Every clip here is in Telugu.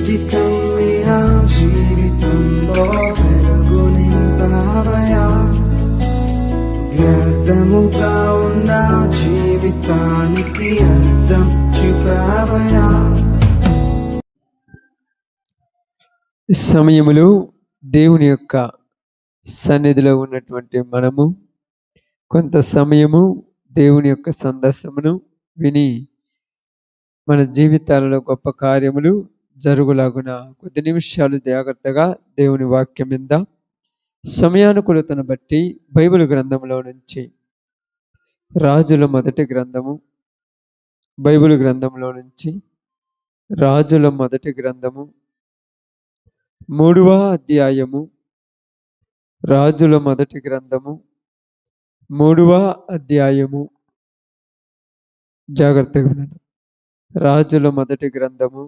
చిటికం నా జీవితంలో వెలుగు నింపావయా, వ్యర్థముగా ఉన్న జీవితానికి అర్థం చూపావయా. సమయములో దేవుని యొక్క సన్నిధిలో ఉన్నటువంటి మనము కొంత సమయము దేవుని యొక్క సందర్శనమును విని మన జీవితాలలో గొప్ప కార్యములు జరుగులాగున కొద్ది నిమిషాలు జాగ్రత్తగా దేవుని వాక్యం మీద సమయానుకూలతను బట్టి బైబిల్ గ్రంథంలో నుంచి రాజుల మొదటి గ్రంథము, బైబిల్ గ్రంథంలో నుంచి రాజుల మొదటి గ్రంథము 3వ అధ్యాయము, రాజుల మొదటి గ్రంథము 3వ అధ్యాయము, జాగ్రత్తగా వినండి. రాజుల మొదటి గ్రంథము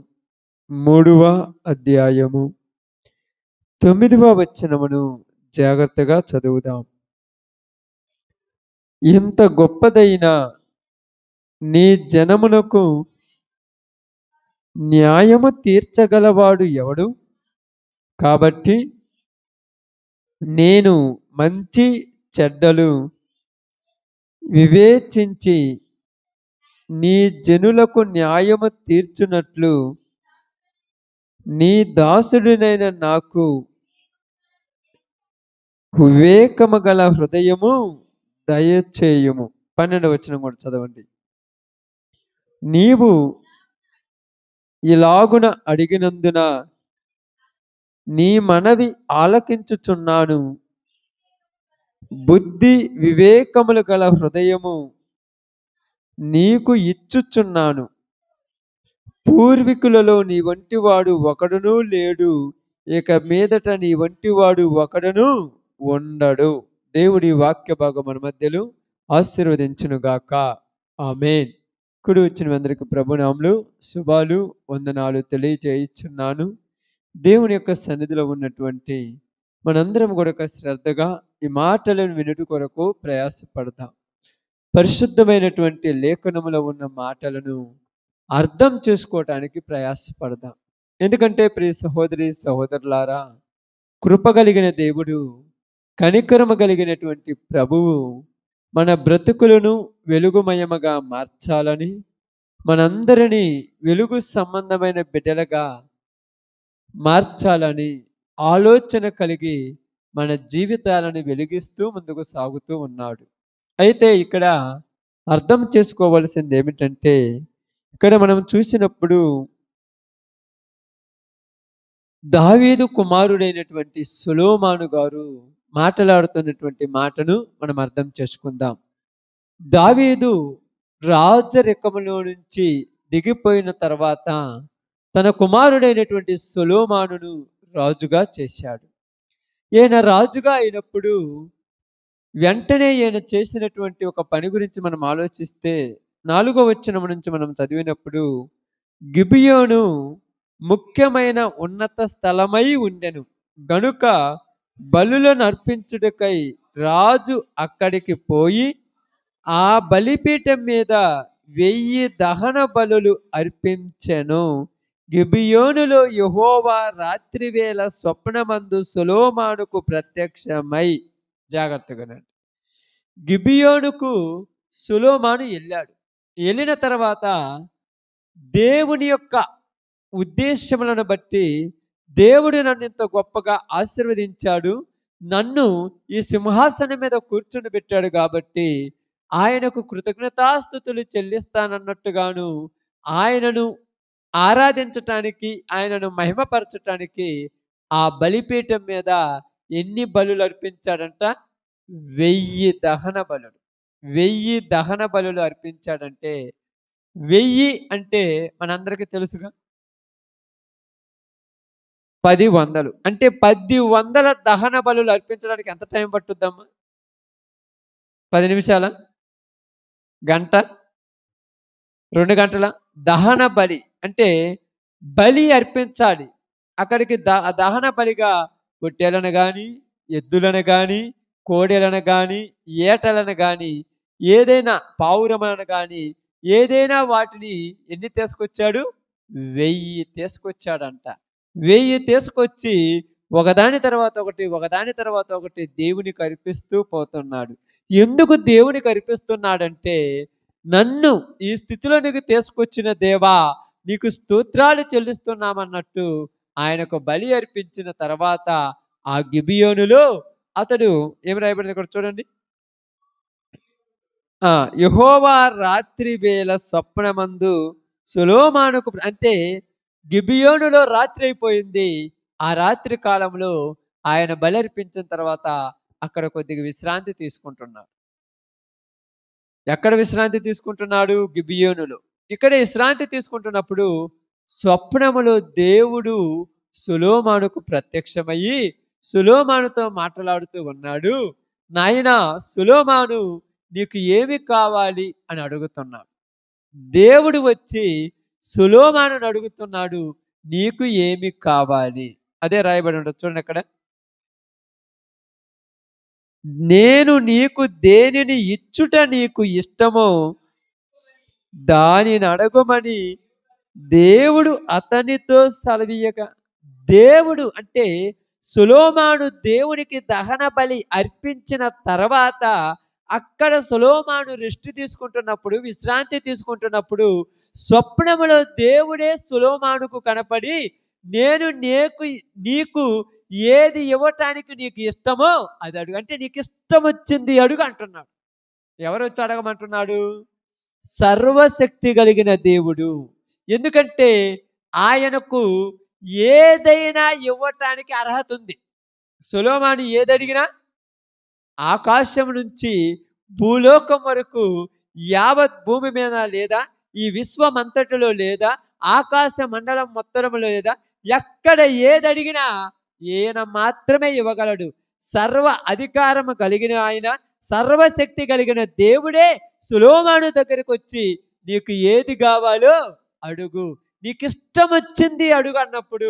3వ అధ్యాయము 9వ వచనమును జాగ్రత్తగా చదువుదాం. ఎంత గొప్పదైన నీ జనమునకు న్యాయము తీర్చగలవాడు ఎవడు? కాబట్టి నేను మంచి చెడ్డలు వివేచించి నీ జనులకు న్యాయము తీర్చునట్లు నీ దాసుడినైన నాకు వివేకము గల హృదయము దయచేయుము. 12వ వచనం కూడా చదవండి. నీవు ఇలాగున అడిగినందున నీ మనవి ఆలకించుచున్నాను. బుద్ధి వివేకములు గల హృదయము నీకు ఇచ్చుచున్నాను. పూర్వీకులలో నీ వంటివాడు ఒకడునూ లేడు, ఇక మీదట నీ వంటివాడు ఒకడును ఉండడు. దేవుడి వాక్య భాగం మన మధ్యలో ఆశీర్వదించునుగాక. ఆమేన్. కుడి వచ్చిన అందరికి ప్రభునామములు శుభాలు వందనాలు తెలియజేయుచున్నాను. దేవుని యొక్క సన్నిధిలో ఉన్నటువంటి మనందరం కూడా శ్రద్ధగా ఈ మాటలను వినుట కొరకు ప్రయాసపడతాం. పరిశుద్ధమైనటువంటి లేఖనములో ఉన్న మాటలను అర్థం చేసుకోవటానికి ప్రయాసపడతాం. ఎందుకంటే ప్రియ సహోదరి సహోదరులారా, కృపగలిగిన దేవుడు, కనికరము కలిగినటువంటి ప్రభువు మన బ్రతుకులను వెలుగుమయముగా మార్చాలని, మనందరినీ వెలుగు సంబంధమైన బిడ్డలుగా మార్చాలని ఆలోచన కలిగి మన జీవితాలను వెలిగిస్తూ ముందుకు సాగుతూ ఉన్నాడు. అయితే ఇక్కడ అర్థం చేసుకోవలసింది ఏమిటంటే, ఇక్కడ మనం చూసినప్పుడు దావీదు కుమారుడైనటువంటి సొలొమోను గారు మాట్లాడుతున్నటువంటి మాటను మనం అర్థం చేసుకుందాం. దావీదు రాజరికములో నుంచి దిగిపోయిన తర్వాత తన కుమారుడైనటువంటి సొలొమోనును రాజుగా చేశాడు. ఈయన రాజుగా అయినప్పుడు వెంటనే ఈయన చేసినటువంటి ఒక పని గురించి మనం ఆలోచిస్తే 4వ వచనం నుంచి మనం చదివినప్పుడు, గిబియోను ముఖ్యమైన ఉన్నత స్థలమై ఉండెను గనుక బలులను అర్పించుటకై రాజు అక్కడికి పోయి ఆ బలిపీఠం మీద 1000 దహన బలులు అర్పించెను. గిబియోనులో యెహోవా రాత్రివేళ స్వప్నమందు సొలొమోనుకు ప్రత్యక్షమై. జాగ్రత్తగా గిబియోనుకు సొలొమోను వెళ్ళాడు. వెళ్ళిన తర్వాత దేవుని యొక్క ఉద్దేశములను బట్టి దేవుడు నన్ను ఇంత గొప్పగా ఆశీర్వదించాడు, నన్ను ఈ సింహాసనం మీద కూర్చుని పెట్టాడు కాబట్టి ఆయనకు కృతజ్ఞతాస్తుతులు చెల్లిస్తానన్నట్టుగాను, ఆయనను ఆరాధించటానికి, ఆయనను మహిమపరచటానికి ఆ బలిపీఠం మీద ఎన్ని బలులు అర్పించాడంట? 1000 దహన బలులు. 1000 దహన బలులు అర్పించాడంటే 1000 అంటే మనందరికీ తెలుసుగా, 10 అంటే 10 దహన బలులు అర్పించడానికి ఎంత టైం పట్టుద్దమ్మా? 10 నిమిషాల? గంట? 2 గంటల? దహన బలి అంటే బలి అర్పించాలి. అక్కడికి దహన బలిగా పొట్టేలను కానీ, ఎద్దులను కానీ, కోడెలను కానీ, ఏటలను కానీ, ఏదైనా పావురములను కానీ, ఏదైనా వాటిని ఎన్ని తీసుకొచ్చాడు? 1000 తీసుకొచ్చాడంట. 1000 తీసుకొచ్చి ఒకదాని తర్వాత ఒకటి ఒకదాని తర్వాత ఒకటి దేవునికి అర్పిస్తూ పోతున్నాడు. ఎందుకు దేవునికి అర్పిస్తున్నాడంటే, నన్ను ఈ స్థితిలోనికి తీసుకొచ్చిన దేవా నీకు స్తోత్రాలు చెల్లిస్తున్నామన్నట్టు ఆయనకు బలి అర్పించిన తర్వాత ఆ గిబియోనులో అతడు ఏమి రాయబడింది ఇక్కడ చూడండి. యెహోవా రాత్రి వేళ స్వప్నమందు సొలొమోనుకు అంటే గిబియోనులో రాత్రి అయిపోయింది. ఆ రాత్రి కాలంలో ఆయన బలి అర్పించిన తర్వాత అక్కడ కొద్దిగా విశ్రాంతి తీసుకుంటున్నాడు. ఎక్కడ విశ్రాంతి తీసుకుంటున్నాడు? గిబియోనులో. ఇక్కడ విశ్రాంతి తీసుకుంటున్నప్పుడు స్వప్నములో దేవుడు సొలొమోనుకు ప్రత్యక్షమయ్యి సొలొమోనుతో మాట్లాడుతూ ఉన్నాడు. నాయనా సొలొమోను నీకు ఏమి కావాలి అని అడుగుతున్నాడు. దేవుడు వచ్చి సొలొమోనును అడుగుతున్నాడు, నీకు ఏమి కావాలి? అదే రాయబడి ఉండదు చూడండి అక్కడ. నేను నీకు దేనిని ఇచ్చుట నీకు ఇష్టమో దానిని అడగమని దేవుడు అతనితో సెలవీయగా, దేవుడు అంటే సొలొమోను దేవునికి దహన బలి అర్పించిన తర్వాత అక్కడ సొలొమోను రెస్ట్ తీసుకుంటున్నప్పుడు విశ్రాంతి తీసుకుంటున్నప్పుడు స్వప్నములో దేవుడే సొలొమోనుకు కనపడి, నేను నీకు ఏది ఇవ్వటానికి నీకు ఇష్టమో అది అడుగు, అంటే నీకు ఇష్టం వచ్చింది అడుగు అంటున్నాడు. ఎవరు వచ్చి అడగమంటున్నాడు? సర్వశక్తి కలిగిన దేవుడు. ఎందుకంటే ఆయనకు ఏదైనా ఇవ్వటానికి అర్హత ఉంది. సొలొమోను ఏదడిగినా ఆకాశం నుంచి భూలోకం వరకు యావత్ భూమి మీద లేదా, ఈ విశ్వమంతటిలో లేదా, ఆకాశ మండలం మొత్తంలో లేదా, ఎక్కడ ఏదడిగినా ఈయన మాత్రమే ఇవ్వగలడు. సర్వ అధికారము కలిగిన ఆయన, సర్వశక్తి కలిగిన దేవుడే సొలొమోను దగ్గరికి వచ్చి నీకు ఏది కావాలో అడుగు, నీకు ఇష్టం వచ్చింది అడుగు అన్నప్పుడు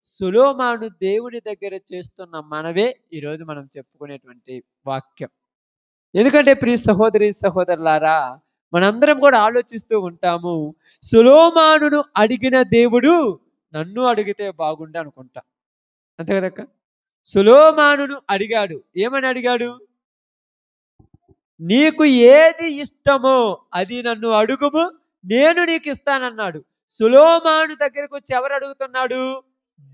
సొలొమోను దేవుని దగ్గర చేస్తున్న మనవే ఈరోజు మనం చెప్పుకునేటువంటి వాక్యం. ఎందుకంటే ప్రియ సహోదరి సహోదరులారా, మనందరం కూడా ఆలోచిస్తూ ఉంటాము, సొలొమోనును అడిగిన దేవుడు నన్ను అడిగితే బాగుండు అనుకుంటా. అంతే కదక్క. సొలొమోనును అడిగాడు. ఏమని అడిగాడు? నీకు ఏది ఇష్టమో అది నన్ను అడుగుము, నేను నీకు ఇస్తానన్నాడు. సొలొమోను దగ్గరకు వచ్చి ఎవరు అడుగుతున్నాడు?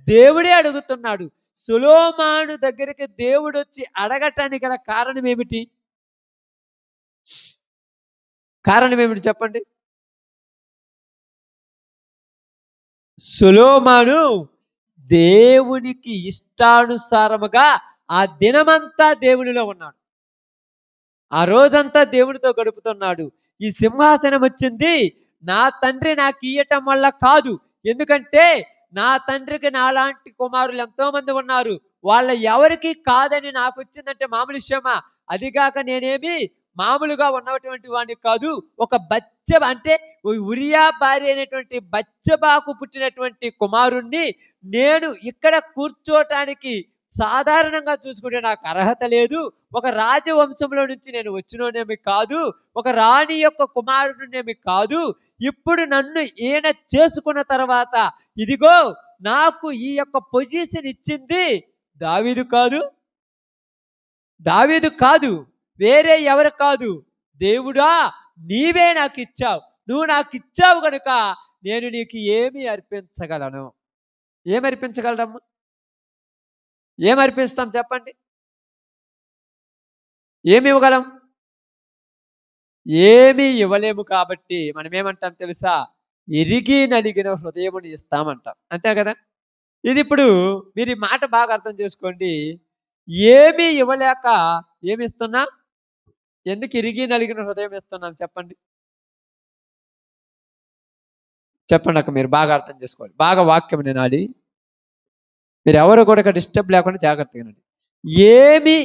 దేవుడే అడుగుతున్నాడు. సొలొమోను దగ్గరికి దేవుడు వచ్చి అడగటానికి గల కారణం ఏమిటి? కారణం ఏమిటి చెప్పండి. సొలొమోను దేవునికి ఇష్టానుసారముగా ఆ దినమంతా దేవునిలో ఉన్నాడు. ఆ రోజంతా దేవునితో గడుపుతున్నాడు. ఈ సింహాసనం వచ్చింది నా తండ్రి నాకు ఇయ్యటం వల్ల కాదు. ఎందుకంటే నా తండ్రికి నాలాంటి కుమారులు ఎంతో మంది ఉన్నారు. వాళ్ళ ఎవరికి కాదని నాకు వచ్చిందంటే మామూలు విషయమా? అదిగాక నేనేమి మామూలుగా ఉన్నటువంటి వాడిని కాదు. ఒక అంటే ఉరియా భార్య అయినటువంటి బత్షెబాకు పుట్టినటువంటి కుమారుణ్ణి. నేను ఇక్కడ కూర్చోటానికి సాధారణంగా చూసుకుంటే నాకు అర్హత లేదు. ఒక రాజవంశంలో నుంచి నేను వచ్చినోనేమి కాదు, ఒక రాణి యొక్క కుమారుడినేమి కాదు. ఇప్పుడు నన్ను ఈయన చేసుకున్న తర్వాత ఇదిగో నాకు ఈ యొక్క పొజిషన్ ఇచ్చింది దావీదు కాదు, వేరే ఎవరు కాదు. దేవుడా నీవే నాకు ఇచ్చావు. నువ్వు నాకు ఇచ్చావు కనుక నేను నీకు ఏమి అర్పించగలను? ఏమి అర్పించగలరమ్మా? ఏం అర్పిస్తాం చెప్పండి? ఏమి ఇవ్వగలం? ఏమీ ఇవ్వలేము. కాబట్టి మనం ఏమంటాం తెలుసా? ఎరిగి నలిగిన హృదయముని ఇస్తామంటాం. అంతే కదా. ఇది ఇప్పుడు మీరు ఈ మాట బాగా అర్థం చేసుకోండి. ఏమీ ఇవ్వలేక ఏమి ఇస్తున్నా? ఎందుకు ఇరిగి నలిగిన హృదయం ఇస్తున్నాం చెప్పండి? చెప్పండి అక్క, మీరు బాగా అర్థం చేసుకోవాలి. బాగా వాక్యం వినాలి. మీరు ఎవరు కూడా డిస్టర్బ్ లేకుండా జాగ్రత్తగా వినండి. ఏమి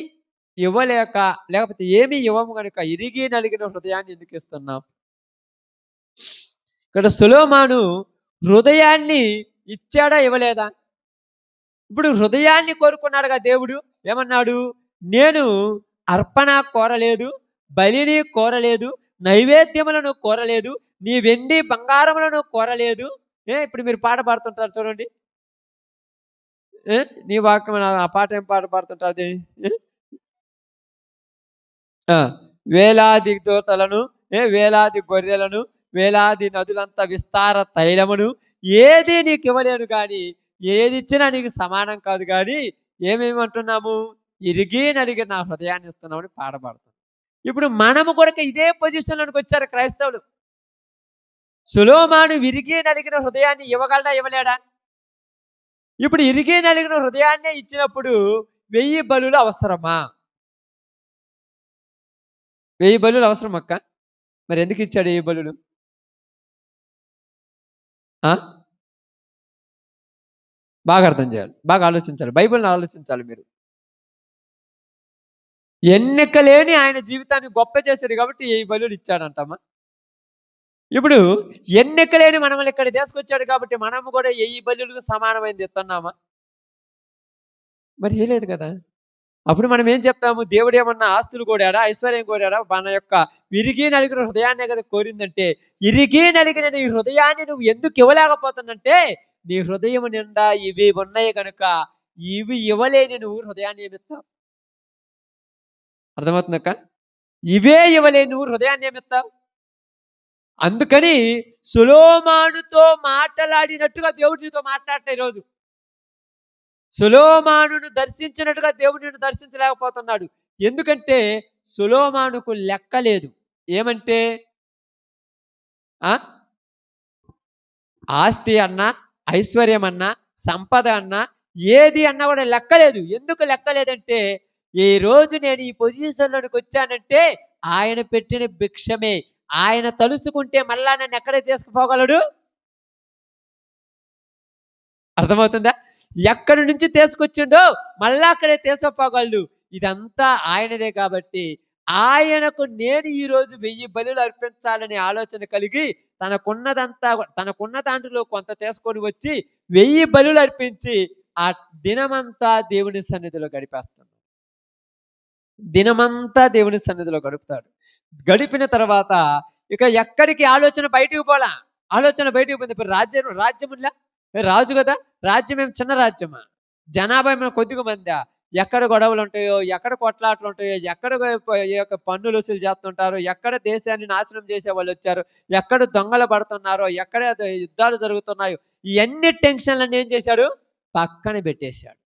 ఇవ్వలేక లేకపోతే ఏమి ఇవ్వము కనుక ఇరిగి నలిగిన హృదయాన్ని ఎందుకు ఇస్తున్నాం? ఇక్కడ సొలొమోను హృదయాన్ని ఇచ్చాడా ఇవ్వలేదా? ఇప్పుడు హృదయాన్ని కోరుకున్నాడుగా దేవుడు. ఏమన్నాడు? నేను అర్పణ కోరలేదు, బలిని కోరలేదు, నైవేద్యములను కోరలేదు, నీ వెండి బంగారములను కోరలేదు. ఇప్పుడు మీరు పాట పాడుతుంటారు చూడండి. నీ వాక్యం ఆ పాట ఏం పాట పాడుతుంటా అది ఆ, వేలాది దూతలను వేలాది గొర్రెలను వేలాది నదులంత విస్తార తైలమును ఏది నీకు ఇవ్వలేను కానీ ఏది ఇచ్చినా నీకు సమానం కాదు కానీ ఏమేమంటున్నాము ఇరిగి నలిగి నా హృదయాన్ని ఇస్తున్నామని పాడబడుతుంది. ఇప్పుడు మనము కూడా ఇదే పొజిషన్లోకి వచ్చారు క్రైస్తవులు. సొలొమోను విరిగి నలిగిన హృదయాన్ని ఇవ్వగలడా ఇవ్వలేడా? ఇప్పుడు ఇరిగి నలిగిన హృదయాన్నే ఇచ్చినప్పుడు 1000 బలులు అవసరమా? 1000 బలులు అవసరం అక్క. మరి ఎందుకు ఇచ్చాడు 1000 బలులు? బాగా అర్థం చేయాలి, బాగా ఆలోచించాలి, బైబిల్ని ఆలోచించాలి మీరు. ఎన్నిక లేని ఆయన జీవితాన్ని గొప్ప చేశాడు కాబట్టి 1000 బలులు ఇచ్చాడంటమ్మా. ఇప్పుడు ఎన్నిక లేని మనల్ని ఇక్కడ తీసుకొచ్చాడు కాబట్టి మనము కూడా 1000 బలులకు సమానమైనది ఇస్తున్నామా? మరి లేదు కదా. అప్పుడు మనం ఏం చెప్తాము? దేవుడు ఏమన్నా ఆస్తులు కోరాడా, ఐశ్వర్యం కోరాడా? మన యొక్క విరిగి నలిగిన హృదయాన్నే కదా కోరిందంటే, ఇరిగి నలిగిన నీ హృదయాన్ని నువ్వు ఎందుకు ఇవ్వలేకపోతుందంటే, నీ హృదయం నిండా ఇవి ఉన్నాయి కనుక ఇవి ఇవ్వలేని నువ్వు హృదయాన్ని ఏమిస్తావు? అర్థమవుతుందక్క? ఇవే ఇవ్వలేని నువ్వు హృదయాన్ని ఏమిస్తావు? అందుకని సొలొమోనుతో మాట్లాడినట్టుగా దేవుడు నీతో మాట్లాడటం ఈరోజు. సొలొమోనును దర్శించినట్టుగా దేవుడు నిన్ను దర్శించలేకపోతున్నాడు. ఎందుకంటే సొలొమోనుకు లెక్క లేదు. ఏమంటే ఆస్తి అన్నా, ఐశ్వర్యం అన్నా, సంపద అన్నా, ఏది అన్నా కూడా లెక్కలేదు. ఎందుకు లెక్కలేదంటే, ఈ రోజు నేను ఈ పొజిషన్లోనికి వచ్చానంటే ఆయన పెట్టిన భిక్షమే. ఆయన తలుసుకుంటే మళ్ళా నన్ను ఎక్కడ తీసుకుపోగలడు? అర్థమవుతుందా? ఎక్కడి నుంచి తీసుకొచ్చిండో మళ్ళా అక్కడే తీసుకుపోగలడు. ఇదంతా ఆయనదే కాబట్టి ఆయనకు నేను ఈరోజు 1000 బలులు అర్పించాలనే ఆలోచన కలిగి తనకున్న దాంట్లో కొంత తీసుకొని వచ్చి 1000 బలులు అర్పించి ఆ దినమంతా దేవుని సన్నిధిలో గడిపేస్తాడు. దినమంతా దేవుని సన్నిధిలో గడుపుతాడు. గడిపిన తర్వాత ఇక ఎక్కడికి ఆలోచన బయటికి పోలా. ఆలోచన బయటికి పోయింది. ఇప్పుడు రాజ్యములా రాజు కదా. రాజ్యం ఏం చిన్న రాజ్యమా? జనాభా ఏమైనా కొద్దిగా మందా? ఎక్కడ గొడవలు ఉంటాయో, ఎక్కడ కొట్లాటలు ఉంటాయో, ఎక్కడ పన్నులు వసూలు చేస్తుంటారో, ఎక్కడ దేశాన్ని నాశనం చేసే వాళ్ళు వచ్చారు, ఎక్కడ దొంగలు పడుతున్నారో, ఎక్కడ యుద్ధాలు జరుగుతున్నాయో, ఇవన్నీ టెన్షన్లన్నీ ఏం చేశాడు? పక్కన పెట్టేశాడు.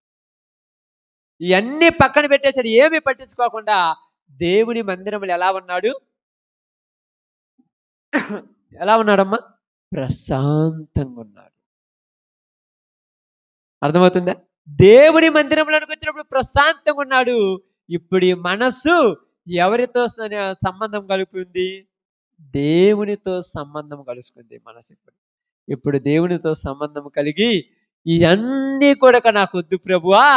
ఇవన్నీ పక్కన పెట్టేశాడు. ఏమి పట్టించుకోకుండా దేవుని మందిరంలో ఎలా ఉన్నాడు? ఎలా ఉన్నాడమ్మా? ప్రశాంతంగా ఉన్నాడు. అర్థమవుతుందా? దేవుని మందిరంలోకి వచ్చినప్పుడు ప్రశాంతంగా ఉన్నాడు. ఇప్పుడు ఈ మనస్సు ఎవరితో సంబంధం కలుపుకుంది? దేవునితో సంబంధం కలుసుకుంది మనసు. ఇప్పుడు దేవునితో సంబంధం కలిగి ఇవన్నీ కూడా నాకు వద్దు ప్రభువా,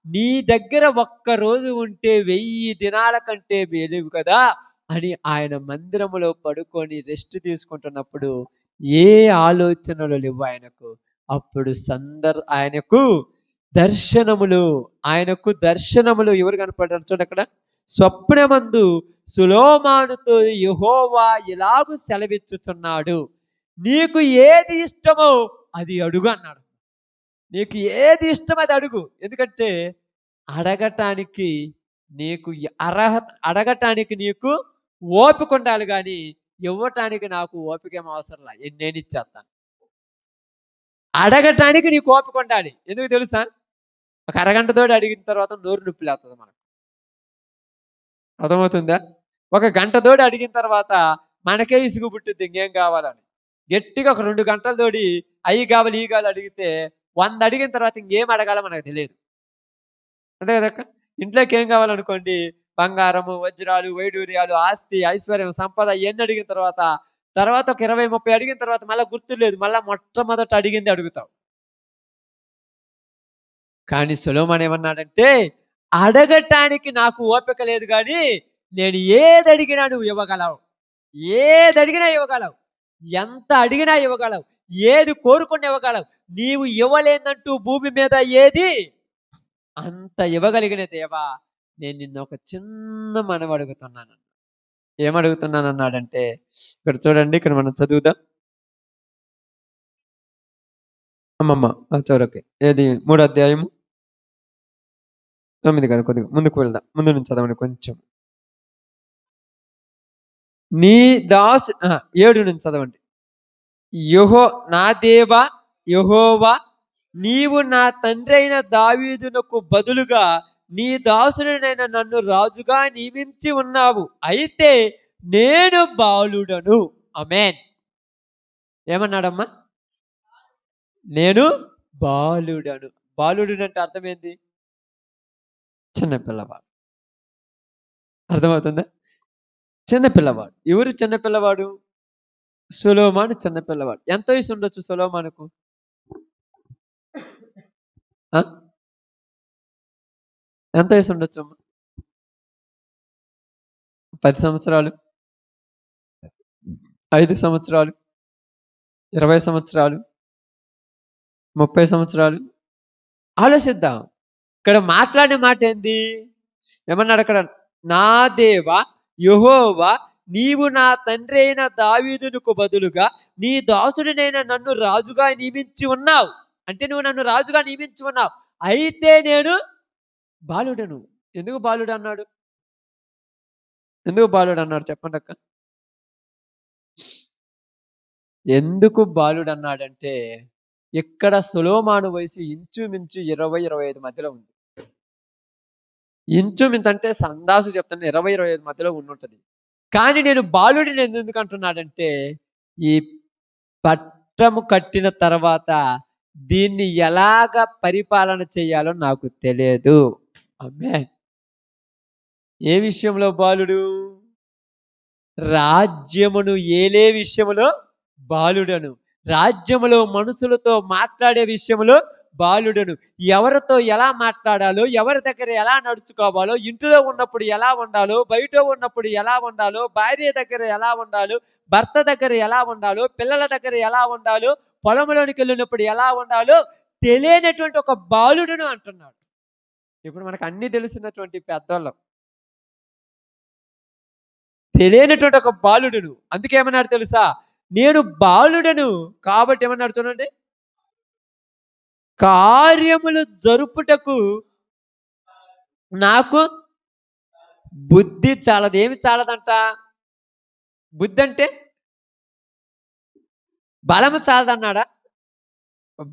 నీ దగ్గర ఒక్క రోజు ఉంటే 1000 దినాల కంటే వెలుగు కదా అని ఆయన మందిరములో పడుకొని రెస్ట్ తీసుకుంటున్నప్పుడు ఏ ఆలోచనలు లేవు ఆయనకు. అప్పుడు ఆయనకు దర్శనములు ఎవరు కనపడ్డారు చూడండి అక్కడ. స్వప్నమందు సొలొమోనుతో యెహోవా ఇలాగు సెలవిచ్చుచున్నాడు, నీకు ఏది ఇష్టమో అది అడుగు అన్నాడు. నీకు ఏది ఇష్టం అది అడుగు. ఎందుకంటే అడగటానికి నీకు అడగటానికి నీకు ఓపిక ఉండాలి కానీ ఇవ్వటానికి నాకు ఓపిక ఏం అవసరంలా. నేను ఇచ్చేస్తాను. అడగటానికి నీకు ఓపిక ఉండాలి. ఎందుకు తెలుసా? ఒక అరగంటతోటి అడిగిన తర్వాత నోరు నొప్పి లేస్తుంది మనకు. అర్థమవుతుందా? ఒక గంటతోటి అడిగిన తర్వాత మనకే ఇసుగు పుట్టుద్ది ఇంకేం కావాలని. గట్టిగా ఒక 2 గంటలతోటి అవి కావాలి ఈ కావాలి అడిగితే 100 అడిగిన తర్వాత ఇంకేం అడగాలో మనకు తెలియదు. అంతే కదక్క. ఇంట్లోకి ఏం కావాలనుకోండి, బంగారము, వజ్రాలు, వైడూర్యాలు, ఆస్తి, ఐశ్వర్యం, సంపద ఇవన్నీ అడిగిన తర్వాత ఒక 20-30 అడిగిన తర్వాత మళ్ళీ గుర్తులేదు, మళ్ళీ మొట్టమొదట అడిగింది అడుగుతావు. కానీ సొలొమోను ఏమన్నాడంటే, అడగటానికి నాకు ఓపిక లేదు కానీ నేను ఏది అడిగినా నువ్వు ఇవ్వగలవు. ఏది అడిగినా ఇవ్వగలవు. ఎంత అడిగినా ఇవ్వగలవు. ఏది కోరుకుని ఇవ్వగలవు. నీవు ఇవ్వలేదంటూ భూమి మీద ఏది అంత ఇవ్వగలిగిన దేవా, నేను నిన్ను ఒక చిన్న మనవి అడుగుతున్నాను. ఏమడుగుతున్నాను అన్నాడంటే, ఇక్కడ చూడండి, ఇక్కడ మనం చదువుదాం. అమ్మమ్మ చూడకే ఏది 3వ అధ్యాయము 9 కాదు, కొద్దిగా ముందుకు వెళ్దాం. ముందు నుంచి చదవండి కొంచెం. నీ దాసు 7 నుంచి చదవండి. నా దేవా యెహోవా, నీవు నా తండ్రి అయిన దావీదునకు బదులుగా నీ దాసుడైన నన్ను రాజుగా నియమించి ఉన్నావు. అయితే నేను బాలుడను. ఆమేన్. ఏమన్నాడమ్మా? నేను బాలుడను. బాలుడు అంటే అర్థం ఏంది? చిన్నపిల్లవాడు. అర్థమవుతుందా? చిన్నపిల్లవాడు. ఎవరు చిన్నపిల్లవాడు? సొలొమోను చిన్నపిల్లవాడు. ఎంత వయసు ఉండొచ్చు సొలొమోనుకు? ఎంత వయసు ఉండొచ్చు అమ్మా? 10 సంవత్సరాలు, 5 సంవత్సరాలు, 20 సంవత్సరాలు, 30 సంవత్సరాలు. ఆలోచిద్దాం. ఇక్కడ మాట్లాడే మాట ఏంది? ఏమన్నాడు అక్కడ? నా దేవా యెహోవా, నీవు నా తండ్రి అయిన దావీదునకు బదులుగా నీ దాసుడినైన నన్ను రాజుగా నియమించి ఉన్నావు. అంటే నువ్వు నన్ను రాజుగా నియమించి ఉన్నావు. అయితే నేను బాలుడను. ఎందుకు బాలుడు అన్నాడు? ఎందుకు బాలుడు అన్నాడు చెప్పండి అక్క. ఎందుకు బాలుడు అన్నాడంటే, ఇక్కడ సొలొమోను వయసు ఇంచుమించు 20-25 మధ్యలో ఉంది. ఇంచుమించు అంటే సందాసు చెప్తాను 20-25 మధ్యలో ఉండుంటది. కానీ నేను బాలుడిని ఎందుకు అంటున్నాడంటే, ఈ పట్టము కట్టిన తర్వాత దీన్ని ఎలాగ పరిపాలన చేయాలో నాకు తెలియదు. ఆమేన్. ఏ విషయంలో బాలుడు? రాజ్యమును ఏలే విషయములో బాలుడను. రాజ్యములో మనుషులతో మాట్లాడే విషయంలో బాలుడను. ఎవరితో ఎలా మాట్లాడాలో, ఎవరి దగ్గర ఎలా నడుచుకోవాలో, ఇంటిలో ఉన్నప్పుడు ఎలా ఉండాలో, బయట ఉన్నప్పుడు ఎలా ఉండాలో, భార్య దగ్గర ఎలా ఉండాలో, భర్త దగ్గర ఎలా ఉండాలో, పిల్లల దగ్గర ఎలా ఉండాలో, పొలంలోనికి వెళ్ళినప్పుడు ఎలా ఉండాలో తెలియనటువంటి ఒక బాలుడును అంటున్నాడు. ఇప్పుడు మనకు అన్ని తెలిసినటువంటి పెద్దోళ్ళం తెలియనటువంటి ఒక బాలుడును. అందుకేమన్నాడు తెలుసా? నేను బాలుడను కాబట్టి ఏమన్నాడు చూడండి, కార్యములు జరుపుటకు నాకు బుద్ధి చాలదు. ఏమి చాలదంట? బుద్ధి అంటే బలము చాలదన్నాడా?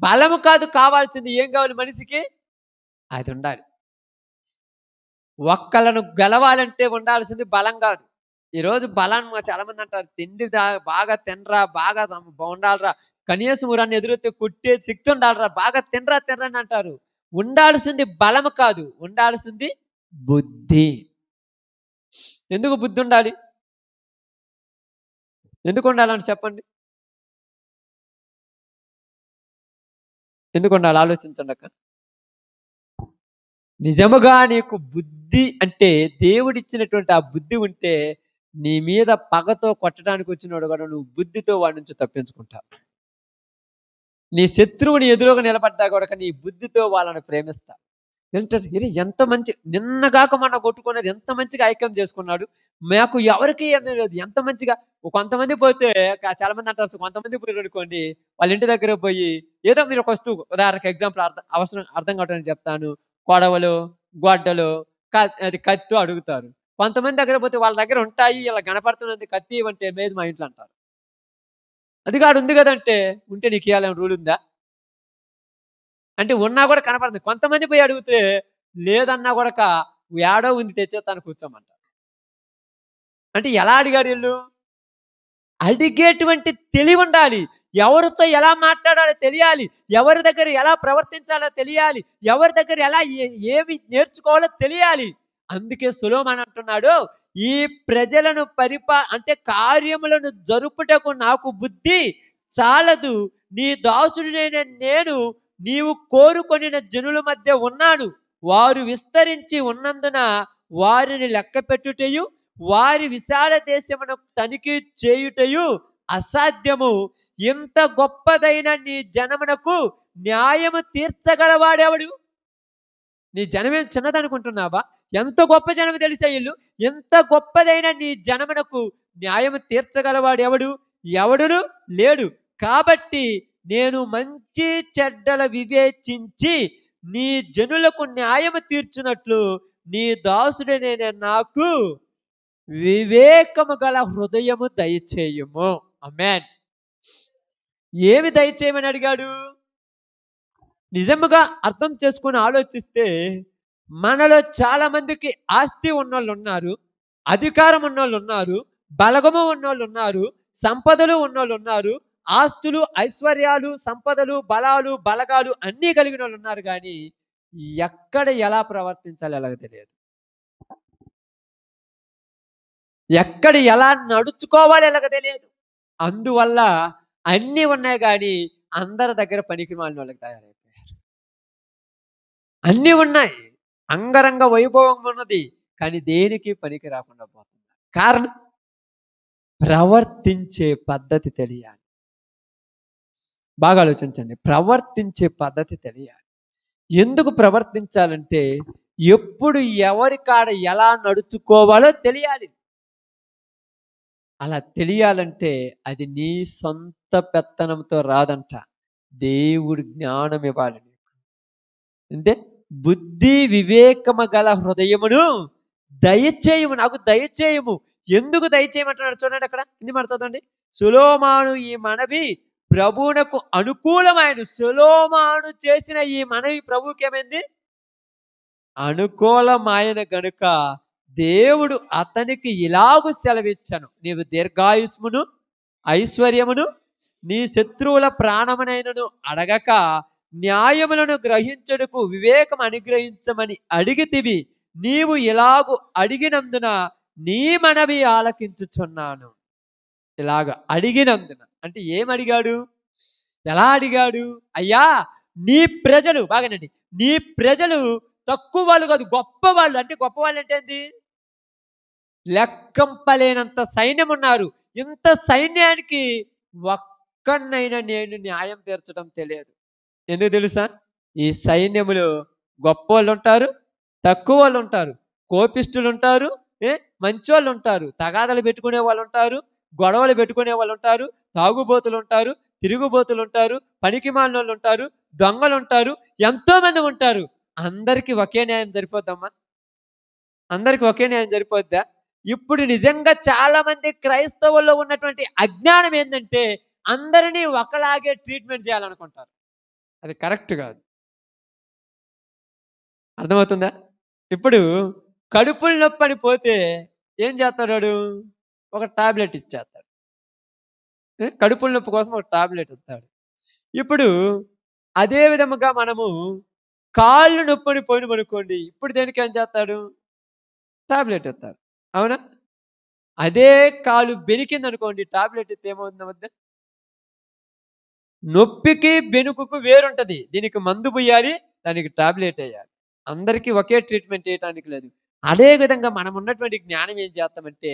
బలము కాదు కావాల్సింది. ఏం కావాలి మనిషికి? అది ఉండాలి. ఒక్కలను గెలవాలంటే ఉండాల్సింది బలం కాదు. ఈరోజు బలాన్ని చాలా మంది అంటారు, తిండి బాగా తినరా, బాగా ఉండాలరా, కనీసం ఊరన్ని ఎదురైతే కొట్టే శక్తి ఉండాలరా, బాగా తినరా అని అంటారు. ఉండాల్సింది బలము కాదు, ఉండాల్సింది బుద్ధి. ఎందుకు బుద్ధి ఉండాలి? ఎందుకు ఉండాలని చెప్పండి. ఎందుకు ఉండాలి? ఆలోచించండి అక్క. నిజముగా నీకు బుద్ధి అంటే దేవుడిచ్చినటువంటి ఆ బుద్ధి ఉంటే నీ మీద పగతో కొట్టడానికి వచ్చినోడు కూడా నువ్వు బుద్ధితో వాడి నుంచి తప్పించుకుంటావు. నీ శత్రువుని ఎదురుగా నిలబడ్డా కూడా నీ బుద్ధితో వాళ్ళని ప్రేమిస్తా. ఏంటంటే ఎంత మంచి, నిన్నగాక మొన్న కొట్టుకున్నది ఎంత మంచిగా ఐక్యం చేసుకున్నాడు. మాకు ఎవరికి ఏమీ లేదు, ఎంత మంచిగా. కొంతమంది పోతే చాలా మంది అంటారు, కొంతమంది పోయి అనుకోండి వాళ్ళ ఇంటి దగ్గర పోయి ఏదో మీరు ఒక వస్తువు, ఉదాహరణకు ఎగ్జాంపుల్ అర్థం కావడానికి చెప్తాను, కొడవలు, గొడ్డలు, అది కత్తి అడుగుతారు. కొంతమంది దగ్గర పోతే వాళ్ళ దగ్గర ఉంటాయి, ఇలా కనపడుతున్నది కత్తి అంటే లేదు మా ఇంట్లో అంటారు. అది కాడు ఉంది కదంటే, ఉంటే నీకు ఇవ్వాలని రూల్ ఉందా అంటే? ఉన్నా కూడా కనపడుతుంది. కొంతమంది పోయి అడిగితే లేదన్నా కూడా ఏడో ఉంది తెచ్చేస్తాను కూర్చోమంటారు. అంటే ఎలా అడిగారు వీళ్ళు? అడిగేటువంటి తెలివి ఉండాలి. ఎవరితో ఎలా మాట్లాడాలో తెలియాలి, ఎవరి దగ్గర ఎలా ప్రవర్తించాలో తెలియాలి, ఎవరి దగ్గర ఎలా ఏమి నేర్చుకోవాలో తెలియాలి. అందుకే సొలొమోను అంటున్నాడు, ఈ ప్రజలను అంటే కార్యములను జరుపుటకు నాకు బుద్ధి చాలదు. నీ దాసుడినైన నేను నీవు కోరుకొనిన జనుల మధ్య ఉన్నాను. వారు విస్తరించి ఉన్నందున వారిని లెక్క పెట్టుటయు వారి విశాల దేశమును తనిఖీ చేయుటయు అసాధ్యము. ఇంత గొప్పదైన నీ జనమునకు న్యాయము తీర్చగలవాడెవడు? నీ జనమేం చిన్నదనుకుంటున్నావా? ఎంత గొప్ప జనము తెలుసా వీళ్ళు? ఎంత గొప్పదైన నీ జనమునకు న్యాయము తీర్చగలవాడు ఎవడు? ఎవడును లేడు. కాబట్టి నేను మంచి చెడ్డల వివేచించి నీ జనులకు న్యాయము తీర్చునట్లు నీ దాసుడనే నాకు వివేకము గల హృదయము దయచేయుము. ఆమేన్. ఏమి దయచేయమని అడిగాడు? నిజముగా అర్థం చేసుకొని ఆలోచిస్తే మనలో చాలా మందికి ఆస్తి ఉన్నోళ్ళు ఉన్నారు, అధికారం ఉన్నోళ్ళు ఉన్నారు, బలగము ఉన్నోళ్ళు ఉన్నారు, సంపదలు ఉన్నోళ్ళు ఉన్నారు, ఆస్తులు, ఐశ్వర్యాలు, సంపదలు, బలాలు, బలగాలు అన్నీ కలిగిన వాళ్ళు ఉన్నారు. కానీ ఎక్కడ ఎలా ప్రవర్తించాలో ఎలాగ తెలియదు. ఎక్కడ ఎలా నడుచుకోవాలో ఎలాగ తెలియదు. అందువల్ల అన్నీ ఉన్నాయి కానీ అందరి దగ్గర పనికి మాలిన వాళ్ళకి తయారైపోయారు. అన్నీ ఉన్నాయి, అంగరంగ వైభవం ఉన్నది, కానీ దేనికి పనికి రాకుండా పోతున్నారు. కారణం ప్రవర్తించే పద్ధతి తెలియాలి. బాగా ఆలోచించండి. ప్రవర్తించే పద్ధతి తెలియాలి. ఎందుకు ప్రవర్తించాలంటే ఎప్పుడు ఎవరి కాడ ఎలా నడుచుకోవాలో తెలియాలి. అలా తెలియాలంటే అది నీ సొంత పెత్తనంతో రాదంట. దేవుడు జ్ఞానం ఇవ్వాలి నీకు. అంటే బుద్ధి వివేకము గల హృదయమును దయచేయము, నాకు దయచేయము. ఎందుకు దయచేయమంటున్నాడు చూడండి, అక్కడ కింది మాట చదవండి. సొలొమోను ఈ మనవి ప్రభువునకు అనుకూలమైన, సొలొమోను చేసిన ఈ మనవి ప్రభువుకి ఏమైంది? అనుకూలమైన గనుక దేవుడు అతనికి ఇలాగు సెలవిచ్చను, నీవు దీర్ఘాయుష్మును ఐశ్వర్యమును నీ శత్రువుల ప్రాణమునైనను అడగక న్యాయములను గ్రహించుటకు వివేకం అనుగ్రహించమని అడిగితివి. నీవు ఇలాగు అడిగినందున నీ మనవి ఆలకించుచున్నాను. ఇలాగ అడిగినందున అంటే ఏం అడిగాడు? ఎలా అడిగాడు? అయ్యా నీ ప్రజలు, బాగానండి, నీ ప్రజలు తక్కువ వాళ్ళు కాదు, గొప్పవాళ్ళు. అంటే గొప్పవాళ్ళు అంటే ఏంది? లెక్కంపలేనంత సైన్యం ఉన్నారు. ఇంత సైన్యానికి ఒక్కనైనా నేను న్యాయం తీర్చడం తెలియదు. ఎందుకు తెలుసా? ఈ సైన్యములో గొప్ప వాళ్ళు ఉంటారు, తక్కువ వాళ్ళు ఉంటారు, కోపిష్ఠులు ఉంటారు, మంచోళ్ళు ఉంటారు, తగాదలు పెట్టుకునే వాళ్ళు ఉంటారు, గొడవలు పెట్టుకునే వాళ్ళు ఉంటారు, తాగుబోతులు ఉంటారు, తిరుగుబోతులు ఉంటారు, పనికి మాలినోళ్ళు ఉంటారు, దొంగలు ఉంటారు, ఎంతో మంది ఉంటారు. అందరికీ ఒకే న్యాయం సరిపోద్దమ్మా? అందరికి ఒకే న్యాయం సరిపోద్దా? ఇప్పుడు నిజంగా చాలా మంది క్రైస్తవుల్లో ఉన్నటువంటి అజ్ఞానం ఏంటంటే అందరినీ ఒకలాగే ట్రీట్మెంట్ చేయాలనుకుంటారు. అది కరెక్ట్ కాదు. అర్థమవుతుందా? ఇప్పుడు కడుపులు నొప్పి అని పోతే ఏం చేస్తాడు? ఒక టాబ్లెట్ ఇచ్చేస్తాడు. కడుపుల నొప్పి కోసం ఒక టాబ్లెట్ ఇస్తాడు. ఇప్పుడు అదే విధముగా మనము కాళ్ళు నొప్పిని పోయినమనుకోండి, ఇప్పుడు దేనికి ఏం చేస్తాడు? టాబ్లెట్ ఇస్తాడు. అవునా? అదే కాలు బెనికింది అనుకోండి, టాబ్లెట్ ఇస్తే ఏమవుతుంది వద్ద? నొప్పికి బెనుకుకు వేరుంటది. దీనికి మందు పోయాలి, దానికి టాబ్లెట్ వేయాలి. అందరికీ ఒకే ట్రీట్మెంట్ వేయటానికి లేదు. అదే విధంగా మనం ఉన్నటువంటి జ్ఞానం ఏం చేస్తామంటే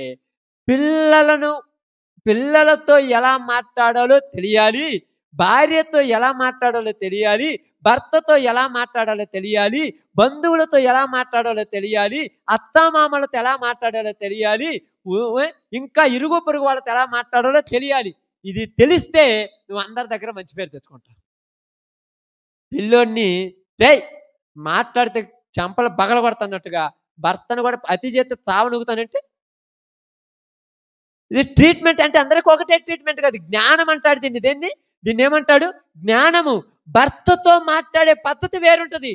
పిల్లలతో ఎలా మాట్లాడాలో తెలియాలి, భార్యతో ఎలా మాట్లాడాలో తెలియాలి, భర్తతో ఎలా మాట్లాడాలో తెలియాలి, బంధువులతో ఎలా మాట్లాడాలో తెలియాలి, అత్తామామలతో ఎలా మాట్లాడాలో తెలియాలి, ఇంకా ఇరుగు పొరుగు వాళ్ళతో ఎలా మాట్లాడాలో తెలియాలి. ఇది తెలిస్తే నువ్వు అందరి దగ్గర మంచి పేరు తెచ్చుకుంటావు. పిల్లోడిని మాట్లాడితే చంపలు బగల కొడుతున్నట్టుగా భర్తను కూడా అతి చేతి చావనుగుతానంటే ఇది ట్రీట్మెంట్ అంటే అందరికీ ఒకటే ట్రీట్మెంట్ కాదు. జ్ఞానం అంటాడు దీన్ని ఏమంటాడు? జ్ఞానము. భర్తతో మాట్లాడే పద్ధతి వేరుంటది,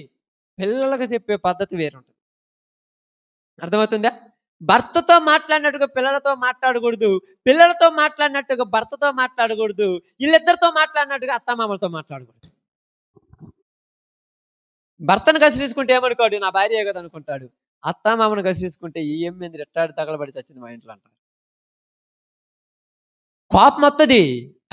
పిల్లలకు చెప్పే పద్ధతి వేరుంటది. అర్థమవుతుందా? భర్తతో మాట్లాడినట్టుగా పిల్లలతో మాట్లాడకూడదు, పిల్లలతో మాట్లాడినట్టుగా భర్తతో మాట్లాడకూడదు, వీళ్ళిద్దరితో మాట్లాడినట్టుగా అత్తమామలతో మాట్లాడకూడదు. భర్తను కసిరించుకుంటే ఏమనుకోడు, నా భార్య కదా అనుకుంటాడు. అత్తామామను కసిరించుకుంటే ఏం మీద రెట్టాడు తగలబడి చచ్చింది మా ఇంట్లో అంటారు. కోపం వస్తుంది.